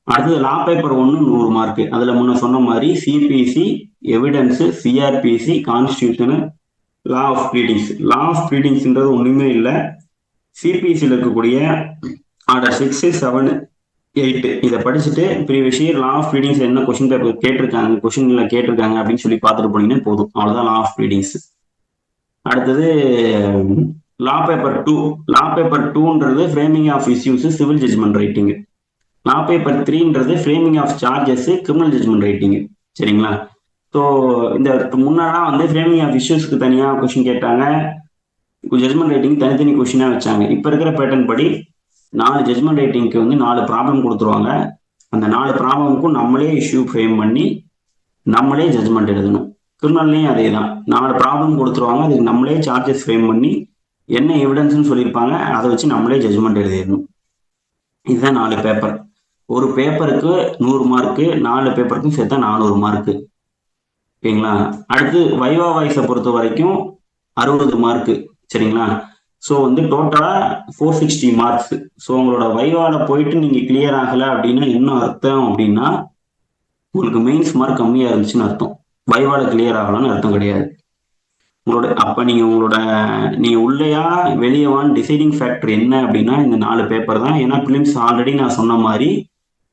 அடுத்தது லா பேப்பர் 1 100 மார்க். அதுல முன்ன சொன்ன மாதிரி CPC, evidence, CrPC, constitution, law of pleadings. Law of ப்ளீடிங்ஸ்ன்றது ஒண்ணுமே இல்லை. சிபிசியில் இருக்கக்கூடிய ஆர்டர் 6, 7, 8 இதை படிச்சுட்டு previous year law of pleadings என்ன கொஸ்டின் பேப்பர் கேட்டிருக்காங்க அப்படின்னு சொல்லி பார்த்துட்டு போனீங்கன்னா போதும். அவ்வளவுதான் லா ஆஃப் ப்ளீடிங்ஸ். அடுத்தது லா பேப்பர் 2. லா பேப்பர் 2ன்றது framing of issues, civil judgement writing. Law paper 3ன்றது framing of charges, criminal judgment writing. சரிங்களா? ஸோ இந்த முன்னாடி வந்து ஃப்ரேமிங் ஆஃப் இஷ்யூஸ்க்கு தனியாக கொஸ்டின் கேட்டாங்க, ஜட்ஜ்மெண்ட் ரைட்டிங் தனித்தனி கொஸ்டினாக வச்சாங்க. இப்போ இருக்கிற பேட்டர்ன் படி 4 ஜட்ஜ்மெண்ட் ரைட்டிங்க்கு வந்து 4 ப்ராப்ளம் கொடுத்துருவாங்க. அந்த 4 ப்ராப்ளமுக்கும் நம்மளே இஷ்யூ ஃப்ரேம் பண்ணி நம்மளே ஜட்ஜ்மெண்ட் எழுதணும். கிரிமினல்லையும் அதே தான். 4 ப்ராப்ளம் கொடுத்துருவாங்க, அதுக்கு நம்மளே சார்ஜஸ் ஃப்ரேம் பண்ணி என்ன எவிடன்ஸ்னு சொல்லியிருப்பாங்க அதை வச்சு நம்மளே ஜட்ஜ்மெண்ட் எழுதிடணும். இதுதான் 4 பேப்பர். ஒரு பேப்பருக்கு 100 மார்க்கு, 4 பேப்பருக்கும் சேர்த்தா 400 மார்க்கு. ஓகேங்களா? அடுத்து வைவா வாய்ஸை பொறுத்த வரைக்கும் 60 மார்க்கு. சரிங்களா? ஸோ வந்து டோட்டலா 460 மார்க்ஸ். ஸோ உங்களோட வைவால போயிட்டு நீங்க கிளியர் ஆகல அப்படின்னா என்ன அர்த்தம் அப்படின்னா உங்களுக்கு மெயின்ஸ் மார்க் கம்மியா இருந்துச்சுன்னு அர்த்தம். வைவால கிளியர் ஆகலாம்னு அர்த்தம் கிடையாது. அப்ப நீங்க உள்ளேயா வெளியவான்னு டிசைடிங் ஃபேக்டர் என்ன அப்படின்னா இந்த 4 பேப்பர் தான். ஏன்னா பிலிம்ஸ் ஆல்ரெடி நான் சொன்ன மாதிரி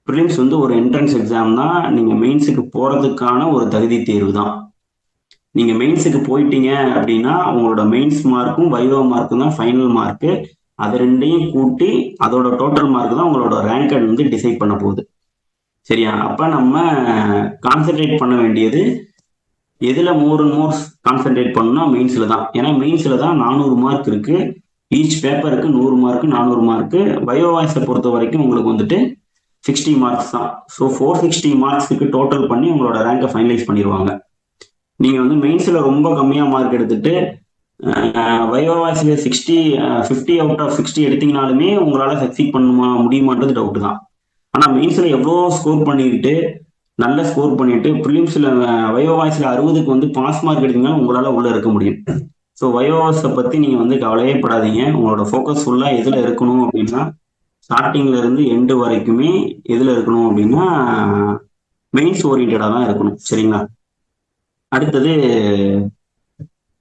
பிலிம்ஸ் வந்து ஒரு என்ட்ரன்ஸ் எக்ஸாம் தான். நீங்க மெயின்ஸுக்கு போறதுக்கான ஒரு தகுதி தேர்வு தான். நீங்க மெயின்ஸுக்கு போயிட்டீங்க அப்படின்னா உங்களோட மெயின்ஸ் மார்க்கும் வைவா மார்க்கும் தான் ஃபைனல் மார்க்கு. அது ரெண்டையும் கூட்டி அதோட டோட்டல் மார்க் தான் உங்களோட ரேங்க் வந்து டிசைட் பண்ண போகுது. சரியா? அப்ப நம்ம கான்சென்ட்ரேட் பண்ண வேண்டியது எதுல மோர் கான்சென்ட்ரேட் பண்ணணும்னா மெயின்ஸ்ல தான். ஏன்னா மெயின்ஸ்ல தான் 400 மார்க் இருக்கு. ஈச் பேப்பருக்கு 100 மார்க், 400 மார்க். பயோ வாய்ஸை பொறுத்த வரைக்கும் உங்களுக்கு வந்துட்டு 60 மார்க்ஸ் தான். ஸோ 460 மார்க்ஸுக்கு டோட்டல் பண்ணி உங்களோட ரேங்கை ஃபைனலைஸ் பண்ணிடுவாங்க. நீங்க வந்து மெயின்ஸ்ல ரொம்ப கம்மியா மார்க் எடுத்துட்டு பயோ வாய்ஸ்ல 50 அவுட் ஆஃப் 60 எடுத்தீங்கனாலுமே உங்களால சக்சீட் முடியுமான்றது டவுட் தான். ஆனா மெயின்ஸ்ல எவ்வளோ ஸ்கோர் பண்ணிட்டு நல்ல ஸ்கோர் பண்ணிட்டு ப்ரிலிம்ஸ்ல பயோ வாய்ஸ்ல 60க்கு வந்து பாஸ் மார்க் எடுத்தீங்கன்னா உங்களால உள்ள இருக்க முடியும். ஸோ பயோ வாய்ஸை பத்தி நீங்க வந்து கவலையே படாதீங்க. உங்களோட ஃபோக்கஸ் ஃபுல்லா எதுல இருக்கணும் அப்படின்னா ஸ்டார்டிங்ல இருந்து எண்டு வரைக்குமே எதுல இருக்கணும் அப்படின்னா மெயின்ஸ் ஓரியன்டா தான் இருக்கணும். சரிங்களா? அடுத்தது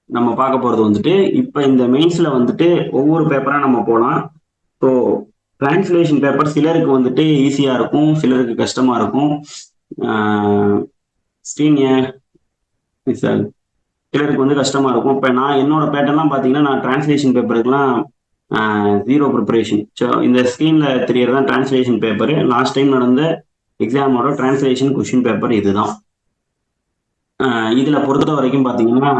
நம்ம பார்க்க போறது வந்துட்டு இப்ப இந்த மெயின்ஸ்ல வந்துட்டு ஒவ்வொரு பேப்பரா நம்ம போலாம். ஸோ டிரான்ஸ்லேஷன் பேப்பர் சிலருக்கு வந்துட்டு ஈஸியா இருக்கும், சிலருக்கு கஷ்டமா இருக்கும். சிலருக்கு வந்து கஷ்டமா இருக்கும். இப்ப நான் என்னோட பேட்டர்லாம் பாத்தீங்கன்னா நான் டிரான்ஸ்லேஷன் பேப்பருக்குலாம் ஜீரோ ப்ரிப்பரேஷன். ஸோ இந்த ஸ்க்ரீனில் தெரியறது தான் டிரான்ஸ்லேஷன் பேப்பர். லாஸ்ட் டைம் நடந்த எக்ஸாமோட டிரான்ஸ்லேஷன் கொஷின் பேப்பர் இதுதான். இதில் பொறுத்த வரைக்கும் பார்த்தீங்கன்னா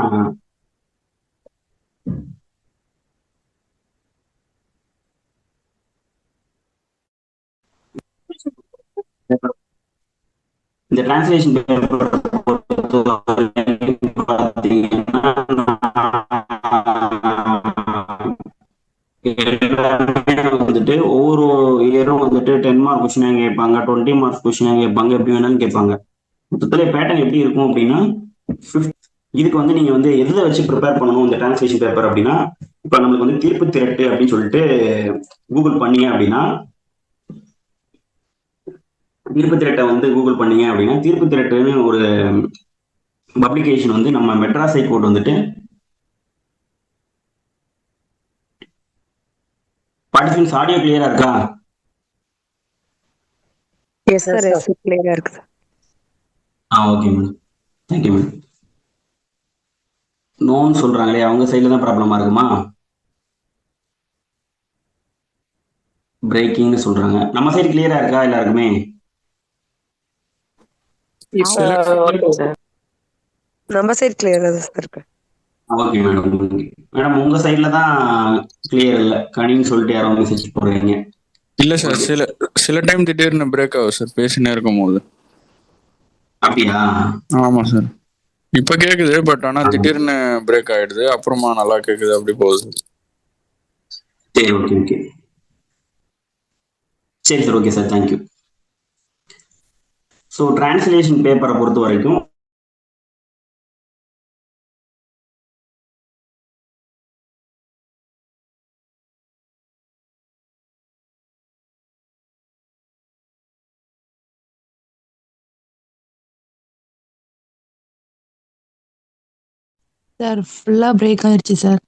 இந்த டிரான்ஸ்லேஷன் பேப்பர் பார்த்தீங்கன்னா வந்துட்டு ஒவ்வொரு இயரும் வந்துட்டு 10 மார்க் கொஸ்டின் கேட்பாங்க, 20 மார்க் கொஸ்டின் கேட்பாங்க, எப்படி வேணாலும் கேட்பாங்க. மொத்தத்துல பேட்டர்ன் எப்படி இருக்கும் அப்படின்னா, இதுக்கு வந்து நீங்க வந்து எதை வச்சு ப்ரிப்பேர் பண்ணணும் இந்த டிரான்ஸ்லேஷன் பேப்பர் அப்படின்னா, இப்ப நம்மளுக்கு வந்து தீர்ப்பு திரட்டு அப்படின்னு சொல்லிட்டு கூகுள் பண்ணீங்க அப்படின்னா, தீர்ப்பு திரட்டை வந்து கூகுள் பண்ணீங்க அப்படின்னா, தீர்ப்பு திரட்டுன்னு ஒரு பப்ளிகேஷன் வந்து நம்ம மெட்ராஸ் ஹைகோர்ட் வந்துட்டு பார்ட்டிசிபென்ட்ஸ் ஆடியோ கிளியரா இருக்கா? எஸ் சார், எஸ் கிளியரா இருக்கு. Okay madam, thank you madam. நோன்னு சொல்றாங்களே, அவங்க சைட்ல தான் ப்ராப்ளமா இருக்குமா? பிரேக்கிங்னு சொல்றாங்க. நம்ம சைடு கிளியரா இருக்கா எல்லாருக்குமே? நம்ம சைடு கிளியரா தான் சார் இருக்கு. Okay madam. மேடம் உங்க சைட்ல தான் கிளியர் இல்ல, கனின்னு சொல்லிட்டு யாரோ மெசேஜ் போடுறீங்க. இல்ல சார், சில டைம் திடீர்னு பிரேக் ஆகும் சார் பேசினே இருக்கும் போது. அப்படியா? ஆமா சார், இப்ப கேக்குது, பட் ஆனா திடீர்னு பிரேக் ஆயிடுது, அப்புறமா நல்லா கேக்குது, அப்படி போகுது. சரி, ஓகே ஓகே, சரி sir, okay sir, thank you. So translation பேப்பரை பொறுத்த வரைக்கும் சார் ஃபுல்லா பிரேக் ஆயிடுச்சு சார்.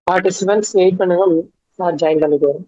பார்ட்டிசிபென்ட்ஸ் வெயிட் பண்ணுங்க, சார் ஜாயின் பண்ணிக்குவோம்.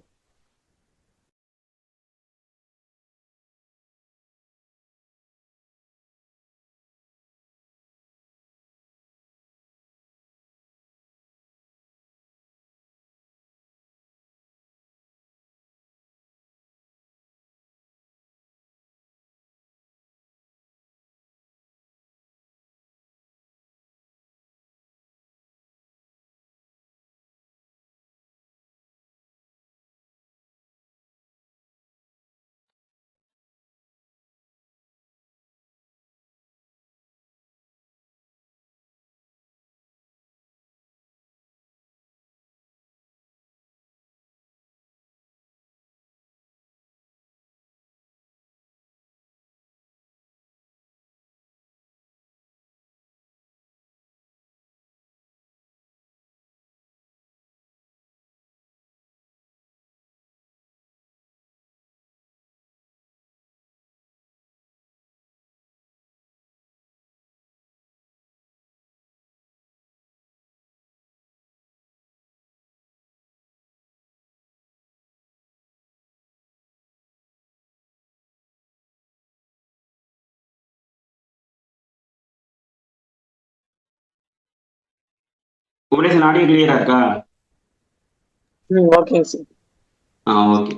குமரேசன் ஆடியோ கிளியரா இருக்கா? ஓகேங்க சார். ஓகே.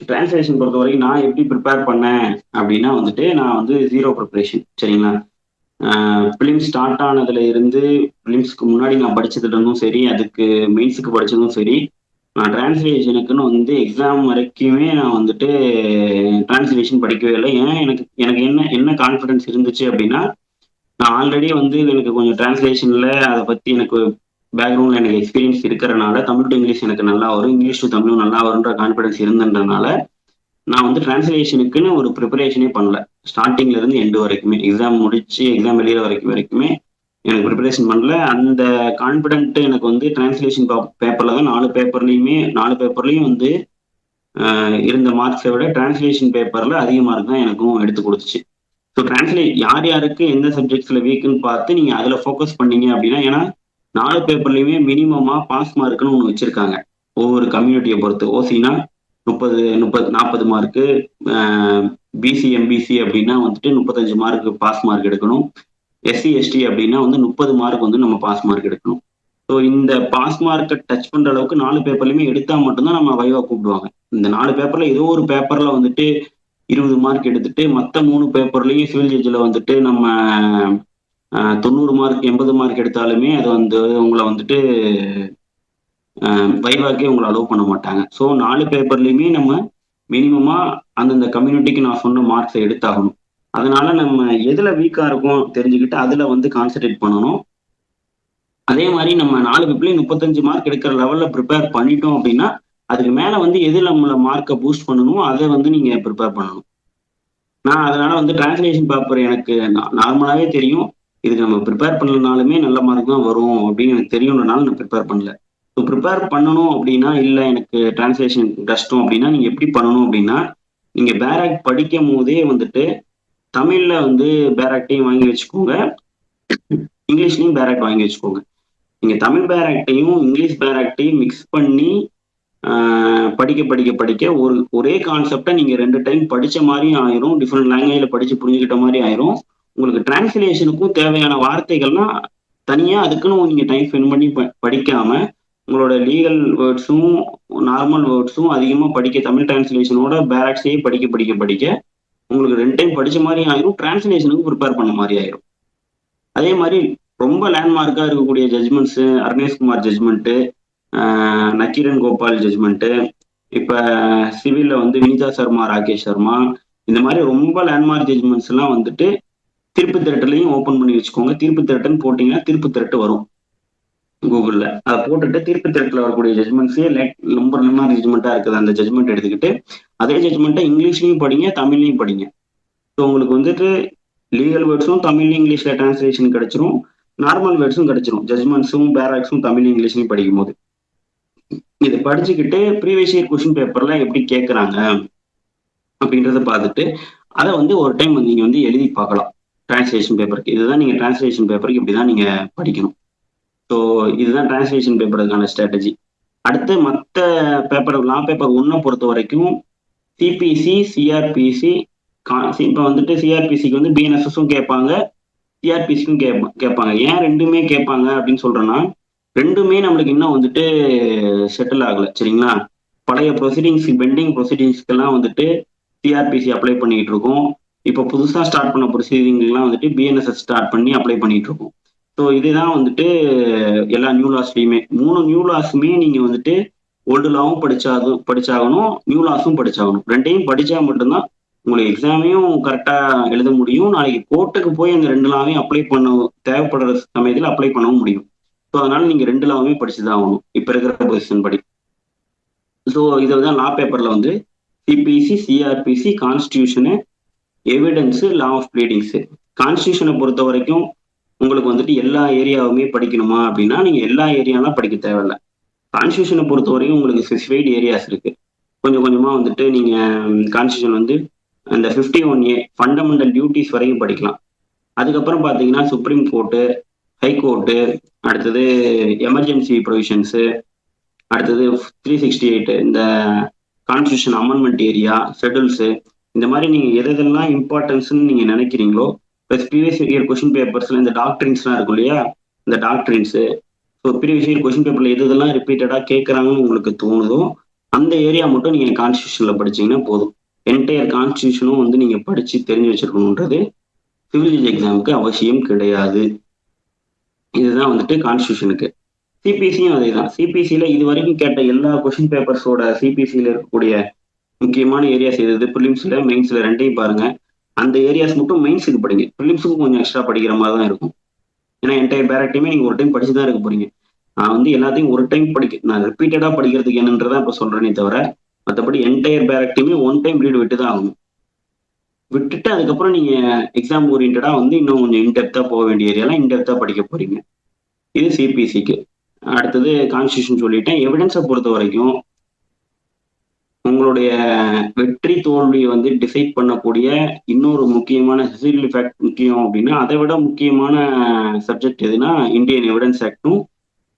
டிரான்ஸ்லேஷன் பொறுத்த வரைக்கும் நான் எப்படி ப்ரிப்பேர் பண்ணேன் அப்படின்னா வந்துட்டு, நான் வந்து ஜீரோ ப்ரிப்பரேஷன், சரிங்களா? ஃபிலிம்ஸ் ஸ்டார்ட் ஆனதுல இருந்து ஃபிலிம்ஸ்க்கு முன்னாடி நான் படிச்சதுலேருந்தும் சரி, அதுக்கு மெயின்ஸுக்கு படிச்சதும் சரி, நான் டிரான்ஸ்லேஷனுக்குன்னு வந்து எக்ஸாம் வரைக்குமே நான் வந்துட்டு டிரான்ஸ்லேஷன் படிக்கவே இல்லை. ஏன் எனக்கு எனக்கு என்ன என்ன கான்ஃபிடன்ஸ் இருந்துச்சு அப்படின்னா, நான் ஆல்ரெடி வந்து எனக்கு கொஞ்சம் டிரான்ஸ்லேஷன்ல அதை பத்தி எனக்கு பேக்ரவுண்ட்ல எனக்கு எக்ஸ்பீரியன்ஸ் இருக்கிறனால, தமிழ் டு இங்கிலீஷ் எனக்கு நல்லா வரும், இங்கிலீஷ் டு தமிழும் நல்லா வரும்ன்ற கான்ஃபிடன்ஸ் இருந்ததுனால நான் வந்து டிரான்ஸ்லேஷனுக்குன்னு ஒரு ப்ரிப்பரேஷனே பண்ணல. ஸ்டார்டிங்ல இருந்து எண்டு வரைக்குமே, எக்ஸாம் முடிச்சு எக்ஸாம் வெளியிற வரைக்குமே எனக்கு ப்ரிப்பரேஷன் பண்ணல. அந்த கான்ஃபிடென்ட் எனக்கு வந்து டிரான்ஸ்லேஷன் பேப்பர்ல தான் 4 பேப்பர்லையும் வந்து இருந்த மார்க்ஸை விட டிரான்ஸ்லேஷன் பேப்பர்ல அதிக மார்க் தான் எனக்கும் எடுத்து கொடுத்துச்சு. ஸோ யார் யாருக்கு எந்த சப்ஜெக்ட்ஸ்ல வீக்குன்னு பார்த்து நீங்க அதுல ஃபோக்கஸ் பண்ணீங்க அப்படின்னா, ஏன்னா 4 பேப்பர்லயுமே மினிமமா பாஸ் மார்க்னு ஒன்று வச்சிருக்காங்க. ஒவ்வொரு கம்யூனிட்டியை பொறுத்து. ஓசினா 40 மார்க்கு, பிசி எம்பிசி அப்படின்னா வந்துட்டு 35 மார்க் பாஸ் மார்க் எடுக்கணும். எஸ்சி எஸ்டி அப்படின்னா வந்து 30 மார்க் வந்து நம்ம பாஸ் மார்க் எடுக்கணும். ஸோ இந்த பாஸ் மார்க்கை டச் பண்ற அளவுக்கு 4 பேப்பர்லையுமே எடுத்தா மட்டும்தான் நம்ம வைவா கூப்பிடுவாங்க. இந்த 4 பேப்பர்ல ஏதோ ஒரு பேப்பர்ல வந்துட்டு 20 மார்க் எடுத்துட்டு மற்ற 3 பேப்பர்லயும் சிவில் ஜட்ஜில் வந்துட்டு நம்ம 90 மார்க் 80 மார்க் எடுத்தாலுமே அது வந்து உங்களை வந்துட்டு வைவாக்கே உங்களை அலோவ் பண்ண மாட்டாங்க. ஸோ 4 பேப்பர்லையுமே நம்ம மினிமமா அந்தந்த கம்யூனிட்டிக்கு நான் சொன்ன மார்க்ஸை எடுத்தாகணும். அதனால நம்ம எதுல வீக்கா இருக்கும் தெரிஞ்சுக்கிட்டு அதுல வந்து கான்சென்ட்ரேட் பண்ணணும். அதே மாதிரி நம்ம 4 பேப்பர்லையும் 35 மார்க் எடுக்கிற லெவல்ல ப்ரிப்பேர் பண்ணிட்டோம் அப்படின்னா அதுக்கு மேல வந்து எது நம்மள மார்க்கை பூஸ்ட் பண்ணணும் அதை வந்து நீங்க ப்ரிப்பேர் பண்ணணும். நான் அதனால வந்து டிரான்ஸ்லேஷன் பேப்பர் எனக்கு நார்மலாவே தெரியும். இதுக்கு நம்ம ப்ரிப்பேர் பண்ணலனாலுமே நல்ல மார்க் தான் வரும் அப்படின்னு எனக்கு தெரியும்னால நான் ப்ரிப்பேர் பண்ணல. ஸோ ப்ரிப்பேர் பண்ணணும் அப்படின்னா இல்லை எனக்கு டிரான்ஸ்லேஷன் கஷ்டம் அப்படின்னா நீங்க எப்படி பண்ணணும் அப்படின்னா, நீங்க பேராக் படிக்கும் போதே வந்துட்டு தமிழ்ல வந்து பேராக்டையும் வாங்கி வச்சுக்கோங்க, இங்கிலீஷ்லையும் பேராக்ட் வாங்கி வச்சுக்கோங்க. நீங்க தமிழ் பேராக்டையும் இங்கிலீஷ் பேராக்டையும் மிக்ஸ் பண்ணி படிக்க படிக்க படிக்க ஒரே கான்செப்டை நீங்க 2 டைம் படிச்ச மாதிரியும் ஆயிரும், டிஃப்ரெண்ட் லாங்குவேஜ்ல படிச்சு புரிஞ்சுக்கிட்ட மாதிரி ஆயிரும். உங்களுக்கு டிரான்ஸ்லேஷனுக்கும் தேவையான வார்த்தைகள்லாம் தனியா அதுக்குன்னு நீங்க டைம் ஸ்பெண்ட் பண்ணி படிக்காம உங்களோட லீகல் வேர்ட்ஸும் நார்மல் வேர்ட்ஸும் அதிகமா படிக்க தமிழ் டிரான்ஸ்லேஷனோட பேராக்ஸையே படிக்க படிக்க படிக்க உங்களுக்கு 2 டைம் படிச்ச மாதிரி ஆயிரும், டிரான்ஸ்லேஷனுக்கு ப்ரிப்பேர் பண்ண மாதிரி ஆயிரும். அதே மாதிரி ரொம்ப லேண்ட்மார்க்கா இருக்கக்கூடிய judgments, Arnesh Kumar judgment, Nakkeeran Gopal judgment, இப்ப சிவில்ல வந்து வினிதா சர்மா, ராகேஷ் சர்மா, இந்த மாதிரி ரொம்ப லேண்ட்மார்க் ஜட்ஜ்மெண்ட்ஸ் எல்லாம் வந்துட்டு தீர்ப்பு திரட்டுலையும் ஓப்பன் பண்ணி வச்சுக்கோங்க. தீர்ப்பு திரட்டுன்னு போட்டீங்கன்னா தீர்ப்பு திரட்டு வரும் கூகுள்ல. அதை போட்டுட்டு தீர்ப்பு திரட்டுல வரக்கூடிய ஜட்ஜ்மெண்ட்ஸே ரொம்ப லேண்ட்மார்க் ஜட்ஜ்மெண்ட்டா இருக்குது அந்த ஜட்ஜ்மெண்ட் எடுத்துக்கிட்டு அதே ஜட்ஜ்மெண்ட்டை இங்கிலீஷ்லையும் படிங்க, தமிழ்லையும் படிங்க. ஸோ உங்களுக்கு வந்துட்டு லீகல் வேர்ட்ஸும் தமிழ்லையும் இங்கிலீஷ்ல டிரான்ஸ்லேஷன் கிடைச்சிரும், நார்மல் வேர்ட்ஸும் கிடைச்சிரும். ஜட்ஜ்மெண்ட்ஸும் பேராக்ஸும் தமிழ் இங்கிலீஷ்லையும் படிக்கும் போது இதை படிச்சுக்கிட்டு ப்ரீவியஸ் இயர் கொஸ்டின் பேப்பர்ல எப்படி கேட்கறாங்க அப்படின்றத பார்த்துட்டு அதை வந்து ஒரு டைம் நீங்க வந்து எழுதி பார்க்கலாம். டிரான்ஸ்லேஷன் பேப்பருக்கு இதுதான் நீங்க டிரான்ஸ்லேஷன் பேப்பருக்கு இப்படிதான் நீங்க படிக்கணும். ஸோ இதுதான் டிரான்ஸ்லேஷன் பேப்பருக்கான ஸ்ட்ராட்டஜி. அடுத்து மற்ற பேப்பர் லா பேப்பர் 1 பொறுத்த வரைக்கும் சிபிசி, சிஆர்பிசி, இப்போ வந்துட்டு சிஆர்பிசிக்கு வந்து பிஎன்எஸ்எஸும் கேட்பாங்க, சிஆர்பிசிக்கும் கேட்பாங்க. ஏன் ரெண்டுமே கேட்பாங்க அப்படின்னு சொல்றேன்னா, ரெண்டுமே நம்மளுக்கு இன்னும் வந்துட்டு செட்டில் ஆகல. சரிங்களா? பழைய ப்ரொசீடிங்ஸ், பெண்டிங் ப்ரொசீடிங்ஸ்க்கெல்லாம் வந்துட்டு சிஆர்பிசி அப்ளை பண்ணிட்டு இருக்கோம். இப்போ புதுசா ஸ்டார்ட் பண்ண ப்ரொசீடிங்லாம் வந்துட்டு பிஎன்எஸ்எஸ் ஸ்டார்ட் பண்ணி அப்ளை பண்ணிட்டு இருக்கோம். ஸோ இதுதான் வந்துட்டு எல்லா நியூ லாஸ்லையுமே 3 நியூ லாஸுமே நீங்க வந்துட்டு ஓல்டு லாவும் படிச்சாகணும், நியூ லாஸும் படிச்சாகணும். ரெண்டையும் படிச்சா மட்டும்தான் உங்களுக்கு எக்ஸாமையும் கரெக்டா எழுத முடியும். நாளைக்கு கோர்ட்டுக்கு போய் அந்த 2 லாவையும் அப்ளை பண்ண தேவைப்படுற சமயத்தில் அப்ளை பண்ணவும் முடியும். ஸோ அதனால நீங்க 2 லாவுமே படிச்சுதான் ஆகணும் இப்ப இருக்கிற பொசிஷன் படி. ஸோ இதுதான் லா பேப்பர்ல வந்து CPC, CrPC, constitution, evidence, law of pleadings. கான்ஸ்டியூஷனை பொறுத்த வரைக்கும் உங்களுக்கு வந்துட்டு எல்லா ஏரியாவுமே படிக்கணுமா அப்படின்னா நீங்க எல்லா ஏரியாலாம் படிக்க தேவையில்லை. கான்ஸ்டியூஷனை பொறுத்த வரைக்கும் உங்களுக்கு ஸ்பெசிஃபைடு ஏரியாஸ் இருக்கு. கொஞ்சம் கொஞ்சமா வந்துட்டு நீங்க கான்ஸ்டியூஷன் வந்து அந்த 51A ஃபண்டமெண்டல் டியூட்டிஸ் வரைக்கும் படிக்கலாம். அதுக்கப்புறம் பார்த்தீங்கன்னா சுப்ரீம் கோர்ட்டு, ஹைகோர்ட்டு, அடுத்தது எமர்ஜென்சி ப்ரொவிஷன்ஸு, அடுத்தது 368 இந்த கான்ஸ்டியூஷன் அமெண்ட்மெண்ட் ஏரியா, ஷெட்யூல்ஸு, இந்த மாதிரி நீங்க எதெல்லாம் இம்பார்ட்டன்ஸ்ன்னு நீங்க நினைக்கிறீங்களோ ப்ளஸ் ப்ரீவியஸ் இயர் கொஸ்டின் பேப்பர்ஸ்ல இந்த டாக்டரின்ஸ்லாம் இருக்கும் இல்லையா, இந்த டாக்டரின்ஸு. ஸோ ப்ரீவியஸ் இயர் கொஸ்டின் பேப்பர்ல எதெல்லாம் ரிப்பீட்டடா கேட்கறாங்கன்னு உங்களுக்கு தோணுதோ அந்த ஏரியா மட்டும் நீங்க கான்ஸ்டியூஷன்ல படிச்சீங்கன்னா போதும். என்டையர் கான்ஸ்டியூஷனும் வந்து நீங்க படிச்சு தெரிஞ்சு வச்சிருக்கணுன்றது சிவில் ஜட்ஜ் எக்ஸாமுக்கு அவசியம் கிடையாது. இதுதான் வந்துட்டு கான்ஸ்டியூஷனுக்கு. சிபிசியும் அதே தான். சிபிசியில இது வரைக்கும் கேட்ட எல்லா கொஸ்டின் பேப்பர்ஸோட சிபிசியில இருக்கக்கூடிய முக்கியமான ஏரியாஸ் எது, ப்ரிலிம்ஸ்ல மெயின்ஸ்ல ரெண்டையும் பாருங்க. அந்த ஏரியாஸ் மட்டும் மெயின்ஸுக்கு படிங்க, ப்ரிலிம்ஸுக்கும் கொஞ்சம் எக்ஸ்ட்ரா படிக்கிற மாதிரி தான் இருக்கும். ஏன்னா என்டையர் பேராக்டையுமே நீங்க ஒரு டைம் படிச்சுதான் இருக்க போறீங்க. நான் வந்து எல்லாத்தையும் ஒரு டைம் நான் ரிப்பீட்டடா படிக்கிறதுக்கு என்னன்றதான் இப்ப சொல்றேனே தவிர மற்றபடி என்டையர் பேராக்டையுமே 1 டைம் ரீட் விட்டு தான் ஆகணும். விட்டுட்டு அதுக்கப்புறம் நீங்க எக்ஸாம் ஓரியன்டா வந்து இன்னும் கொஞ்சம் இன்டெப்தா போக வேண்டிய ஏரியாலாம் இன்டெப்தா படிக்க போறீங்க. இது சிபிசிக்கு. அடுத்தது கான்ஸ்டியூஷன் சொல்லிட்டேன். எவிடன்ஸை பொறுத்த வரைக்கும் உங்களுடைய வெற்றி தோல்வியை வந்து டிசைட் பண்ணக்கூடிய இன்னொரு முக்கியமான ஹிஸ்டாரிக்கல் ஃபேக்ட் முக்கியம் அப்படின்னா, அதை விட முக்கியமான சப்ஜெக்ட் எதுனா இந்தியன் எவிடன்ஸ் ஆக்டும்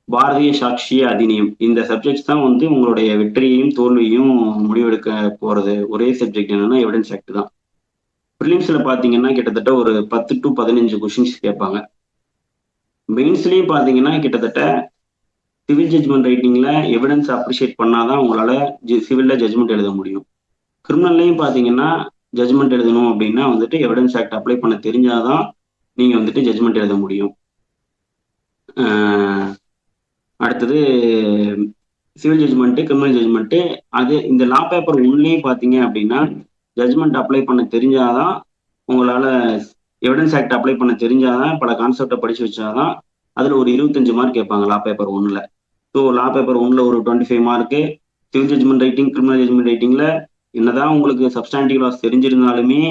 பாரதிய சாட்சிய அதிநியம். இந்த சப்ஜெக்ட்ஸ் தான் வந்து உங்களுடைய வெற்றியையும் தோல்வியையும் முடிவெடுக்க போறது. ஒரே சப்ஜெக்ட் என்னன்னா எவிடன்ஸ் ஆக்ட் தான். ப்ரிலிம்ஸ்ல பாத்தீங்கன்னா கிட்டத்தட்ட ஒரு 10 to 15 கொஸ்டின்ஸ் கேட்பாங்க. மெயின்ஸ்லயும் பாத்தீங்கன்னா கிட்டத்தட்ட சிவில் ஜட்ஜ்மெண்ட் ரைட்டிங்ல எவிடன்ஸ் அப்ரிஷியேட் பண்ணாதான் உங்களால சிவில்ல ஜட்ஜ்மெண்ட் எழுத முடியும். கிரிமினல்லையும் பாத்தீங்கன்னா ஜட்ஜ்மெண்ட் எழுதணும் அப்படின்னா வந்துட்டு எவிடன்ஸ் ஆக்ட் அப்ளை பண்ண தெரிஞ்சாதான் நீங்க வந்துட்டு ஜட்ஜ்மெண்ட் எழுத முடியும். அடுத்தது சிவில் ஜட்ஜ்மெண்ட், கிரிமினல் ஜட்ஜ்மெண்ட். அது இந்த லா பேப்பர் ஒன்லயும் பாத்தீங்க அப்படின்னா ஜட்ஜ்மெண்ட் அப்ளை பண்ண தெரிஞ்சாதான் உங்களால எவிடன்ஸ் ஆக்ட் அப்ளை பண்ண தெரிஞ்சாதான் பல கான்செப்டை படிச்சு வச்சாதான் அதுல ஒரு 25 மார்க் கேட்பாங்க லா பேப்பர் ஒன்ல. ஸோ லா பேப்பர் ஒன்ல ஒரு 25 mark, civil judgement writing, criminal judgment ரைட்டிங்ல என்னதான் உங்களுக்கு சப்ஸ்டாண்டிவ் லாஸ் தெரிஞ்சிருந்தாலுமே,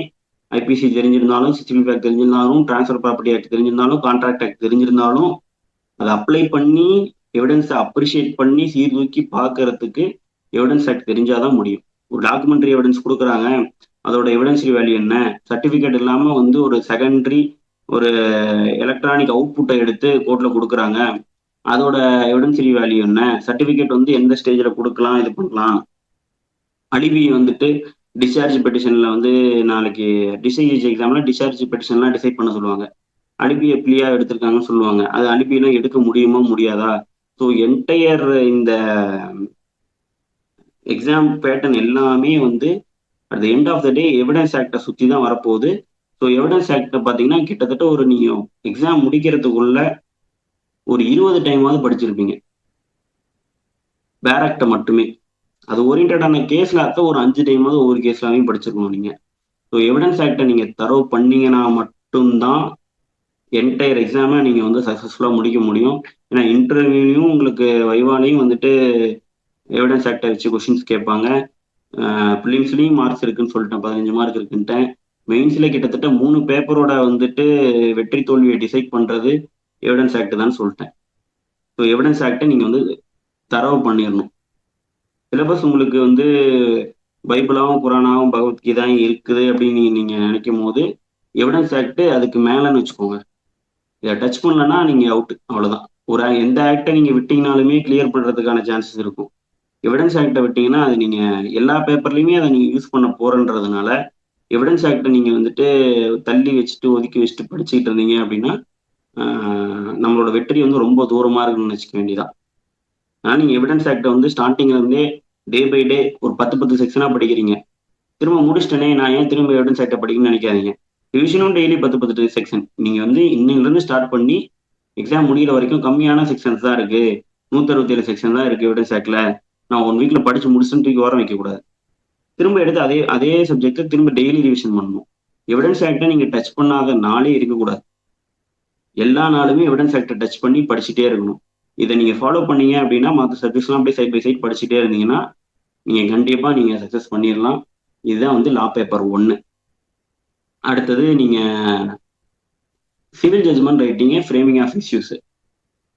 ஐபிசி தெரிஞ்சிருந்தாலும், சிவில் ஆக்ட் தெரிஞ்சிருந்தாலும், டிரான்ஸ்ஃபர் ப்ராப்பர்ட்டி ஆக்ட் தெரிஞ்சிருந்தாலும், கான்ட்ராக்ட் ஆக்ட் தெரிஞ்சிருந்தாலும், அதை அப்ளை பண்ணி எவிடன்ஸை அப்ரிஷியேட் பண்ணி சீர்தூக்கி பார்க்கறதுக்கு எவிடன்ஸ் ஆக்ட் தெரிஞ்சாதான் முடியும். ஒரு டாக்குமெண்ட்ரி எவிடன்ஸ் கொடுக்குறாங்க, அதோட எவிடன்சரி வேல்யூ என்ன, சர்டிபிகேட் இல்லாம வந்து ஒரு செகண்டரி ஒரு எலக்ட்ரானிக் அவுட்புட்டை எடுத்து கோர்ட்ல கொடுக்குறாங்க, அதோட எவிடன்சரி வேல்யூ என்ன, சர்டிபிகேட் வந்து எந்த ஸ்டேஜ்ல கொடுக்கலாம், இது பண்ணலாம். அலிபி வந்துட்டு டிஸ்சார்ஜ் பெட்டிஷன்ல வந்து நாளைக்கு டிஸ்சார்ஜ் எக்ஸாம்ல டிஸ்சார்ஜ் பெட்டிஷன்லாம் டிசைட் பண்ண சொல்லுவாங்க. அலிபி எப்படியா எடுத்திருக்காங்கன்னு சொல்லுவாங்க. அது அலிபிலாம் எடுக்க முடியுமா முடியாதா? ஸோ என்டையர் இந்த எக்ஸாம் பேட்டர்ன் எல்லாமே வந்து at the end of the day evidence ஆக்டை சுற்றி தான் வரப்போகுது. ஸோ எவிடன்ஸ் ஆக்டை பார்த்தீங்கன்னா கிட்டத்தட்ட ஒரு நீங்கள் எக்ஸாம் முடிக்கிறதுக்குள்ள ஒரு 20 டைமாவது படிச்சிருப்பீங்க வேர் ஆக்டை மட்டுமே. அது ஓரியன்டான கேஸ்ல அர்த்த ஒரு 5 டைமாவது ஒவ்வொரு கேஸ்லாவையும் படிச்சிருக்கணும் நீங்க. ஸோ எவிடன்ஸ் ஆக்டை நீங்க தரவு பண்ணீங்கன்னா மட்டும்தான் என்டையர் எக்ஸாமை நீங்க வந்து சக்ஸஸ்ஃபுல்லா முடிக்க முடியும். ஏன்னா இன்டர்வியூலையும் உங்களுக்கு வைவாலையும் வந்துட்டு எவிடன்ஸ் ஆக்டை வச்சு கொஸ்டின்ஸ் கேட்பாங்க. ப்ரிலிம்ஸ்லையும் மார்க்ஸ் இருக்குன்னு சொல்லிட்டேன், 15 மார்க் இருக்குன்ட்டேன். மெயின்ஸ்ல கிட்டத்தட்ட 3 பேப்பரோட வந்துட்டு வெற்றி தோல்வியை டிசைட் பண்றது எவிடன்ஸ் ஆக்ட் தான் சொல்லிட்டேன். ஸோ எவிடன்ஸ் ஆக்டை நீங்க வந்து தரவு பண்ணிடணும். சிலபஸ் உங்களுக்கு வந்து பைபிளாவும் குரானாவும் பகவத்கீதாவும் இருக்குது அப்படின்னு நீங்க நினைக்கும் போது எவிடன்ஸ் ஆக்ட் அதுக்கு மேலன்னு வச்சுக்கோங்க. இதை டச் பண்ணலன்னா நீங்க அவுட், அவ்வளவுதான். ஒரு எந்த ஆக்டை நீங்க விட்டீங்கனாலுமே கிளியர் பண்றதுக்கான சான்சஸ் இருக்கும். எவிடன்ஸ் ஆக்டை விட்டீங்கன்னா அது நீங்க எல்லா பேப்பர்லயுமே அதை நீங்க யூஸ் பண்ண போறன்றதுனால எவிடன்ஸ் ஆக்டை நீங்க வந்துட்டு தள்ளி வச்சுட்டு ஒதுக்கி வச்சுட்டு படிச்சுக்கிட்டு இருந்தீங்க அப்படின்னா நம்மளோட வெற்றி வந்து ரொம்ப தூரமா இருக்குன்னு நினைச்சுக்க வேண்டியதான். ஆனால் நீங்க எவிடன்ஸ் ஆக்டை வந்து ஸ்டார்டிங்ல இருந்தே டே பை டே ஒரு 10 செக்ஷனா படிக்கிறீங்க. திரும்ப முடிச்சிட்டனே நான் ஏன் திரும்ப எவிடன்ஸ் ஆக்டை படிக்கணும்னு நினைக்காதீங்க. ரிவிஷனும் டெய்லி 10 செக்ஷன். நீங்க வந்து இன்னிலிருந்து ஸ்டார்ட் பண்ணி எக்ஸாம் முடிகிற வரைக்கும் கம்மியான செக்ஷன்ஸ் தான் இருக்கு, 167 செக்ஷன் தான் இருக்கு எவிடன்ஸ் ஆக்ட்ல, நான் 1 வீக்ல படிச்சு முடிச்சுன்னு தூக்கி ஓரம் வைக்க கூடாது. திரும்ப எடுத்து அதே சப்ஜெக்ட் திரும்ப டெய்லி ரிவிஷன் பண்ணணும். எவிடன்ஸ் ஆக்டை நீங்க டச் பண்ணாத நாளே இருக்கக்கூடாது. எல்லா நாளுமே எவிடன்ஸ் ஆக்டை டச் பண்ணி படிச்சுட்டே இருக்கணும். இதை நீங்க ஃபாலோ பண்ணீங்க அப்படின்னா மற்ற சப்ஜெக்ட்ஸ்லாம் அப்படியே சைட் பை சைட் படிச்சுட்டே இருந்தீங்கன்னா நீங்க கண்டிப்பா நீங்க சக்சஸ் பண்ணிடலாம். இதுதான் வந்து லா பேப்பர் 1. அடுத்தது நீங்க civil judgement writing, framing of issues.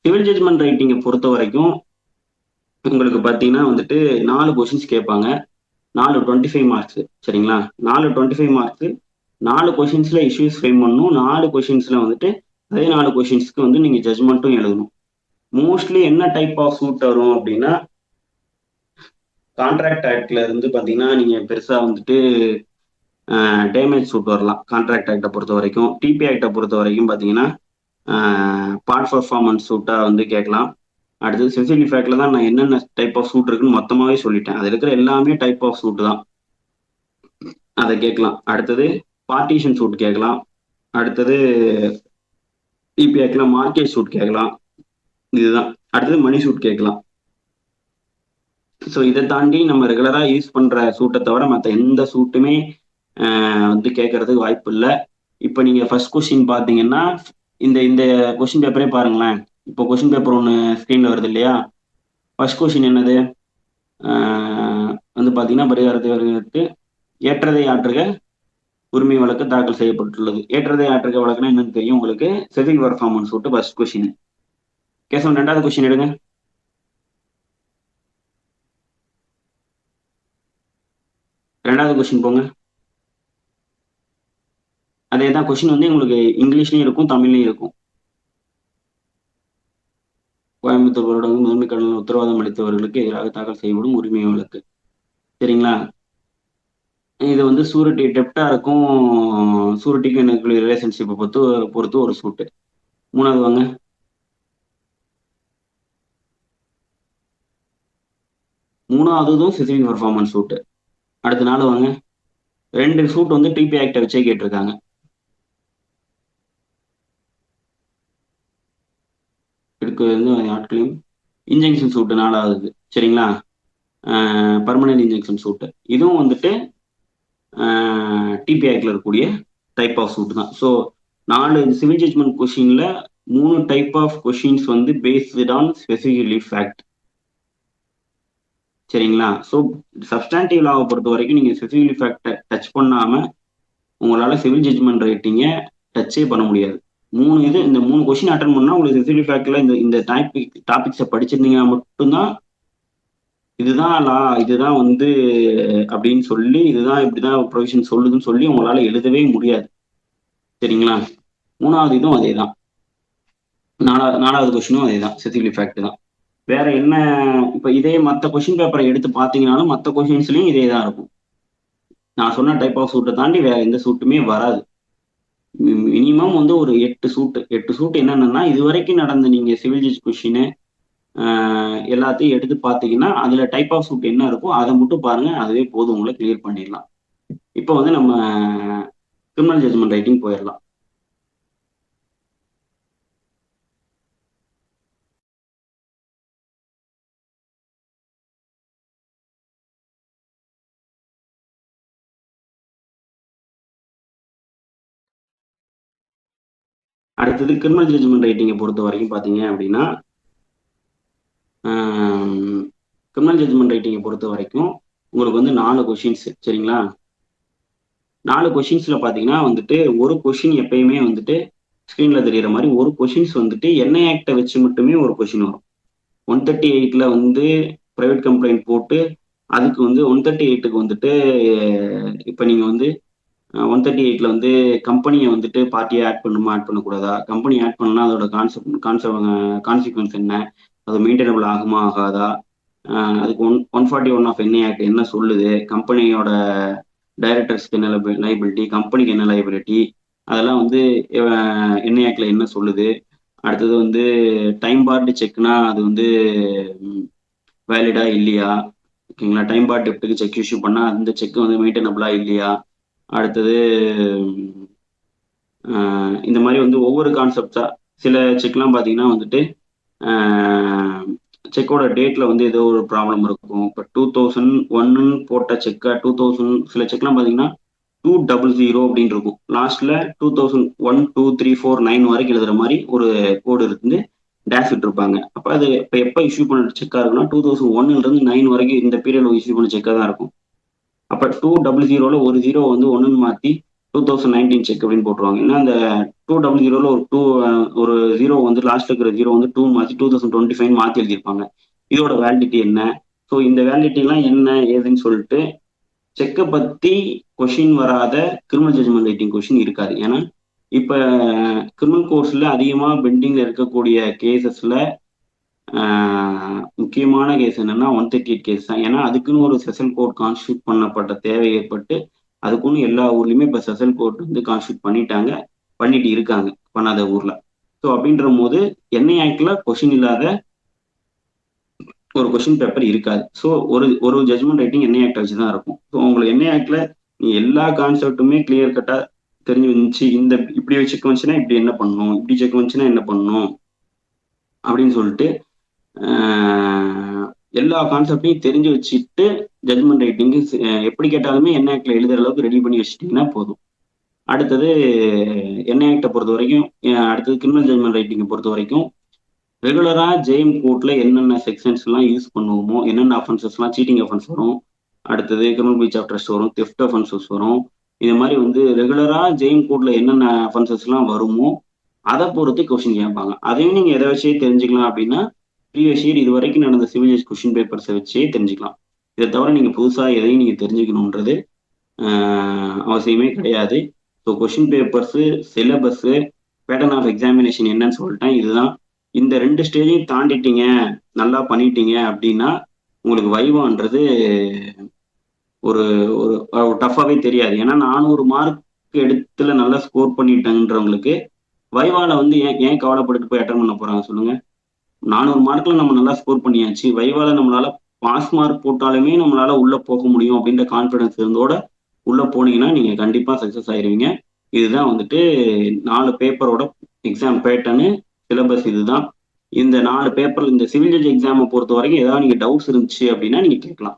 Civil judgment ரைட்டிங்கை பொறுத்த வரைக்கும் உங்களுக்கு பார்த்தீங்கன்னா வந்துட்டு 4 கொஸ்டின்ஸ் கேட்பாங்க. 4 25 மார்க்ஸ். சரிங்களா? 4 25 மார்க்ஸ், 4 கொஸ்டின்ஸ்ல இஷ்யூஸ் ஃப்ரேம் பண்ணணும். 4 கொஸ்டின்ஸ்ல வந்துட்டு அதே 4 கொஸ்டின்ஸ்க்கு வந்து நீங்க ஜட்ஜ்மெண்ட்டும் எழுதணும். மோஸ்ட்லி என்ன டைப் ஆஃப் சூட் வரும் அப்படின்னா கான்ட்ராக்ட் ஆக்ட்ல இருந்து பார்த்தீங்கன்னா நீங்க பெருசா வந்துட்டு டேமேஜ் சூட் வரலாம். கான்ட்ராக்ட் ஆக்டை பொறுத்த வரைக்கும். டிபி ஆக்டை பொறுத்த வரைக்கும் பார்த்தீங்கன்னா பார்ட் பர்ஃபார்மன்ஸ் சூட்டா வந்து கேட்கலாம். அடுத்தது சென்சிட்டிவ் ஃபேக்ட்ல தான் நான் என்னென்ன டைப் ஆஃப் சூட் இருக்குன்னு மொத்தமாவே சொல்லிட்டேன். அது இருக்கிற எல்லாமே டைப் ஆஃப் சூட் தான், அதை கேட்கலாம். அடுத்தது பார்ட்டிஷன் சூட் கேட்கலாம். அடுத்தது டிபி ஆக்ட்ல மார்க்கேஜ் சூட் கேட்கலாம். இதுதான். அடுத்தது மணி சூட் கேட்கலாம். ஸோ இதை தாண்டி நம்ம ரெகுலரா யூஸ் பண்ற சூட்டை தவிர மற்ற எந்த சூட்டுமே வந்து கேட்கறதுக்கு வாய்ப்பு இல்லை. இப்போ நீங்க ஃபர்ஸ்ட் கொஸ்டின் பார்த்தீங்கன்னா இந்த இந்த கொஸ்டின் பேப்பரே பாருங்களேன். இப்போ கொஸ்டின் பேப்பர் ஒன்று ஸ்க்ரீன்ல வருது இல்லையா? ஃபர்ஸ்ட் கொஸ்டின் என்னது வந்து பார்த்தீங்கன்னா பரிகாரத்தை வருகிறதுக்கு ஏற்றதை ஆற்றுக உரிமை வழக்கு தாக்கல் செய்யப்பட்டுள்ளது. ஏற்றதை ஆற்றுக வழக்குனா என்னன்னு தெரியும் உங்களுக்கு. Civil performance suit first question. Kesavan 2வது கொஸ்டின் எடுங்க. 2வது கொஸ்டின் போங்க. அதே தான் கொஸ்டின் வந்து உங்களுக்கு இங்கிலீஷ்லயும் இருக்கும், தமிழ்லயும் இருக்கும். கோயம்புத்தூர் வருடம் முதன்மை கடனில் உத்தரவாதம் அளித்தவர்களுக்கு எதிராக தாக்கல் செய்யப்படும் உரிமை வழக்கு. சரிங்களா? இது வந்து சூரிட்டி டெப்டா இருக்கும், சூரிட்டிக்கும் எனக்கு ரிலேஷன்ஷிப்பை பொறுத்து ஒரு சூட்டு. 3வது வாங்க. 3வதும் சிவில் பர்ஃபார்மன்ஸ் சூட்டு. அடுத்த 4 வாங்க. 2 சூட் வந்து டிபி ஆக்டை வச்சே கேட்டிருக்காங்க. எடுக்கிறது ஆட்களையும் இன்ஜெக்ஷன் சூட்டு 4வது. சரிங்களா? பர்மனன்ட் இன்ஜெக்ஷன் சூட்டு. இதுவும் வந்துட்டு டிபி ஆக்டில் இருக்கக்கூடிய டைப் ஆஃப் சூட் தான். ஸோ 4 சிவில் ஜட்ஜ்மெண்ட் கொஷின்ல 3 டைப் ஆஃப் கொஷின்ஸ் வந்து based on specific relief act. சரிங்களா? ஸோ சப்ஸ்டான்டிவ் லாவை பொறுத்த வரைக்கும் நீங்கள் ஸ்பெசிஃபிக் ரிலீஃப் ஆக்டை டச் பண்ணாமல் உங்களால் சிவில் ஜட்ஜ்மெண்ட் ரைட்டிங்கை டச்சே பண்ண முடியாது. இந்த 3 கொஸ்டின் அட்டன் பண்ணால் உங்களுக்கு ஸ்பெசிஃபிக் ரிலீஃப் ஆக்டில் இந்த டாபிக்ஸை படிச்சிருந்தீங்கன்னா மட்டும்தான் இதுதான் லா, இதுதான் வந்து அப்படின்னு சொல்லி, இதுதான் இப்படிதான் ப்ரொவிஷன் சொல்லுதுன்னு சொல்லி உங்களால எழுதவே முடியாது. சரிங்களா? 3வது இதுவும் அதே தான். 4வது கொஸ்டினும் அதே தான், ஸ்பெசிஃபிக் ஃபேக்ட் தான். வேற என்ன? இப்போ இதே மற்ற கொஸ்டின் பேப்பரை எடுத்து பார்த்தீங்கன்னாலும் மற்ற கொஸ்டின்ஸ்லையும் இதே தான் இருக்கும். நான் சொன்ன டைப் ஆஃப் சூட்டை தாண்டி வேற எந்த சூட்டுமே வராது. மினிமம் வந்து ஒரு 8 சூட்டு என்னென்னா, இது வரைக்கும் நடந்த நீங்க சிவில் ஜட்ஜ் கொஸ்டின் எல்லாத்தையும் எடுத்து பார்த்தீங்கன்னா அதுல டைப் ஆஃப் சூட் என்ன இருக்கோ அதை மட்டும் பாருங்க, அதுவே போதும், உங்களை கிளியர் பண்ணிடலாம். இப்போ வந்து நம்ம கிரிமினல் ஜட்ஜ்மெண்ட் ரைட்டிங் போயிடலாம். அடுத்தது கிரிமினல் ஜட்ஜ்மெண்ட் ரைட்டிங்கை பொறுத்த வரைக்கும் பார்த்தீங்க அப்படின்னா, கிரிமினல் ஜட்ஜ்மெண்ட் ரைட்டிங்கை பொறுத்த வரைக்கும் உங்களுக்கு வந்து 4 கொஷின்ஸ். சரிங்களா? 4 கொஷின்ஸ்ல பார்த்தீங்கன்னா வந்துட்டு ஒரு கொஷின் எப்பயுமே வந்துட்டு ஸ்க்ரீன்ல தெரியுற மாதிரி ஒரு கொஷின்ஸ் வந்துட்டு என்ஐ ஆக்டை வச்சு மட்டுமே ஒரு கொஷின் வரும். 138ல வந்து ப்ரைவேட் கம்ப்ளைண்ட் போட்டு அதுக்கு வந்து 138க்கு வந்துட்டு இப்போ நீங்கள் வந்து 138ல வந்து கம்பெனியை வந்துட்டு பார்ட்டியை ஆட் பண்ணக்கூடாதா, கம்பெனி ஆட் பண்ணா அதோட கான்சிக்வன்ஸ் என்ன, அது மெயின்டைனபிள் ஆகுமா ஆகாதா, அதுக்கு 141 ஆஃப் என்ஐ ஆக்ட் என்ன சொல்லுது, கம்பெனியோட டைரக்டர்ஸ்க்கு என்ன லைபிலிட்டி, கம்பெனிக்கு என்ன லைபிலிட்டி, அதெல்லாம் வந்து என்ஐ ஆக்ட்ல என்ன சொல்லுது. அடுத்தது வந்து டைம் பார்டு செக்னா அது வந்து வேலிடா இல்லையா, ஓகேங்களா? டைம் பார்ட் டெப்ட்டுக்கு செக் இஷ்யூ பண்ணா அந்த செக் வந்து மெயின்டைனபிளா இல்லையா. அடுத்தது இந்த மாதிரி வந்து ஒவ்வொரு கான்செப்டா சில செக்லாம் பார்த்தீங்கன்னா வந்துட்டு செக்கோட டேட்ல வந்து ஏதோ ஒரு ப்ராப்ளம் இருக்கும். இப்போ 2001 போட்ட செக்கை 2000 சில செக்லாம் பார்த்தீங்கன்னா 200 அப்படின்னு இருக்கும். லாஸ்ட்ல 2001 2 3 4 9 வரைக்கும் எழுதுற மாதிரி ஒரு கோடு இருந்து டேஷ் விட்டுருப்பாங்க. அப்போ அது இப்போ எப்போ இஷ்யூ பண்ண செக்காக இருக்குன்னா 2001 9 வரைக்கும் இந்த பீரியட்ல இஷ்யூ பண்ண செக்காக தான் இருக்கும். அப்போ 200ல ஒரு 0 வந்து 1ன்னு மாற்றி 2019 செக் அப்படின்னு போட்டுருவாங்க. ஏன்னா அந்த 200ல ஒரு 0 வந்து லாஸ்ட்ல இருக்கிற 0 வந்து 2 மாற்றி 2025 மாற்றி எழுதியிருப்பாங்க. இதோட வேலிடிட்டி என்ன, ஸோ இந்த வேலிடிட்டிலாம் என்ன ஏதுன்னு சொல்லிட்டு செக்கை பற்றி கொஷின் வராத கிரிமினல் ஜட்ஜ்மெண்ட் ரைட்டிங் கொஷின் இருக்காது. ஏன்னா இப்போ கிரிமினல் கோர்ஸில் அதிகமாக பெண்டிங்கில் இருக்கக்கூடிய கேசஸில் முக்கியமான கேஸ் என்னன்னா 138 கேஸ் தான். ஏன்னா அதுக்குன்னு ஒரு ஸ்பெஷல் கோர்ட் கான்ஸ்டியூட் பண்ணப்பட்ட தேவை ஏற்பட்டு அதுக்குன்னு எல்லா ஊர்லயுமே இப்போ ஸ்பெஷல் கோர்ட் வந்து கான்ஸ்டியூட் பண்ணிட்டு இருக்காங்க, பண்ணாத ஊர்ல. ஸோ அப்படின்ற போது என்ஐ ஆக்ட்ல கொஷின் இல்லாத ஒரு கொஷின் பேப்பர் இருக்காது. ஸோ ஒரு ஜட்ஜ்மெண்ட் ரைட்டிங் என்ஐ ஆக்ட் வச்சு தான் இருக்கும். ஸோ உங்களுக்கு என்ஐ ஆக்ட்ல நீ எல்லா கான்செப்ட்டுமே கிளியர் கட்டா தெரிஞ்சு வந்துச்சு. இந்த இப்படி செக் வந்துச்சுன்னா இப்படி என்ன பண்ணணும், இப்படி செக் வந்துச்சுன்னா என்ன பண்ணணும் அப்படின்னு சொல்லிட்டு எல்லா கான்செப்டையும் தெரிஞ்சு வச்சுட்டு ஜட்ஜ்மெண்ட் ரைட்டிங்கு எப்படி கேட்டாலுமே என்ஐ ஆக்ட்ல எழுதுற அளவுக்கு ரெடி பண்ணி வச்சுட்டீங்கன்னா போதும். அடுத்தது என்ஐ ஆக்டை பொறுத்த வரைக்கும், அடுத்தது கிரிமினல் ஜட்ஜ்மெண்ட் ரைட்டிங்கை பொறுத்த வரைக்கும் ரெகுலரா ஜேஎம் கோர்ட்ல என்னென்ன செக்ஷன்ஸ் எல்லாம் யூஸ் பண்ணுவோமோ, என்னென்ன அஃபென்சஸ்லாம் சீட்டிங் அஃபென்ஸ் வரும், அடுத்தது கிரிமினல் பிரீச் ஆஃப் ட்ரஸ்ட் வரும், தெஃப்ட் அஃபென்சஸ் வரும், இந்த மாதிரி வந்து ரெகுலரா ஜெயின் கோட்ல என்னென்ன அஃபென்சஸ்லாம் வருமோ அதை பொறுத்து கொஸ்டின் கேட்பாங்க. அதையும் நீங்க எதை வச்சே தெரிஞ்சுக்கலாம் அப்படின்னா ப்ரீவியஸ் இயர் இது வரைக்கும் நடந்த சிவில் ஜட்ஜ் கொஸ்டின் பேப்பர்ஸை வச்சே தெரிஞ்சுக்கலாம். இதை தவிர நீங்க புதுசா எதையும் நீங்க தெரிஞ்சுக்கணுன்றது அவசியமே கிடையாது. So question papers, syllabus, pattern of examination என்னன்னு சொல்லிட்டேன். இதுதான். இந்த 2 ஸ்டேஜையும் தாண்டிட்டீங்க, நல்லா பண்ணிட்டீங்க அப்படின்னா உங்களுக்கு வைவான்றது ஒரு ஒரு டஃப்பாகவே தெரியாது. ஏன்னா 400 மார்க் எடுத்துல நல்லா ஸ்கோர் பண்ணிட்டேன்றவங்களுக்கு வைவால வந்து ஏன் கவலைப்பட்டுட்டு போய் அட்டன் பண்ண போறாங்க சொல்லுங்க. 400 மார்க்ல நம்ம நல்லா ஸ்கோர் பண்ணியாச்சு, வைவால நம்மளால பாஸ் மார்க் போட்டாலுமே நம்மளால உள்ள போக முடியும் அப்படின்ற கான்ஃபிடன்ஸ் இருந்தோட உள்ள போனீங்கன்னா நீங்க கண்டிப்பா சக்சஸ் ஆயிருவீங்க. இதுதான் வந்துட்டு 4 பேப்பரோட எக்ஸாம் பேட்டர்னு, சிலபஸ் இதுதான். இந்த 4 பேப்பர் இந்த சிவில் ஜட்ஜ் எக்ஸாமை பொறுத்த வரைக்கும் ஏதாவது நீங்க டவுட்ஸ் இருந்துச்சு அப்படின்னா நீங்க கேட்கலாம்.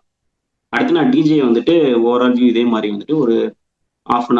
அடுத்து நான் டிஜே வந்துட்டு ஓவரால் வியூ இதே மாதிரி வந்துட்டு ஒரு 1/2 hour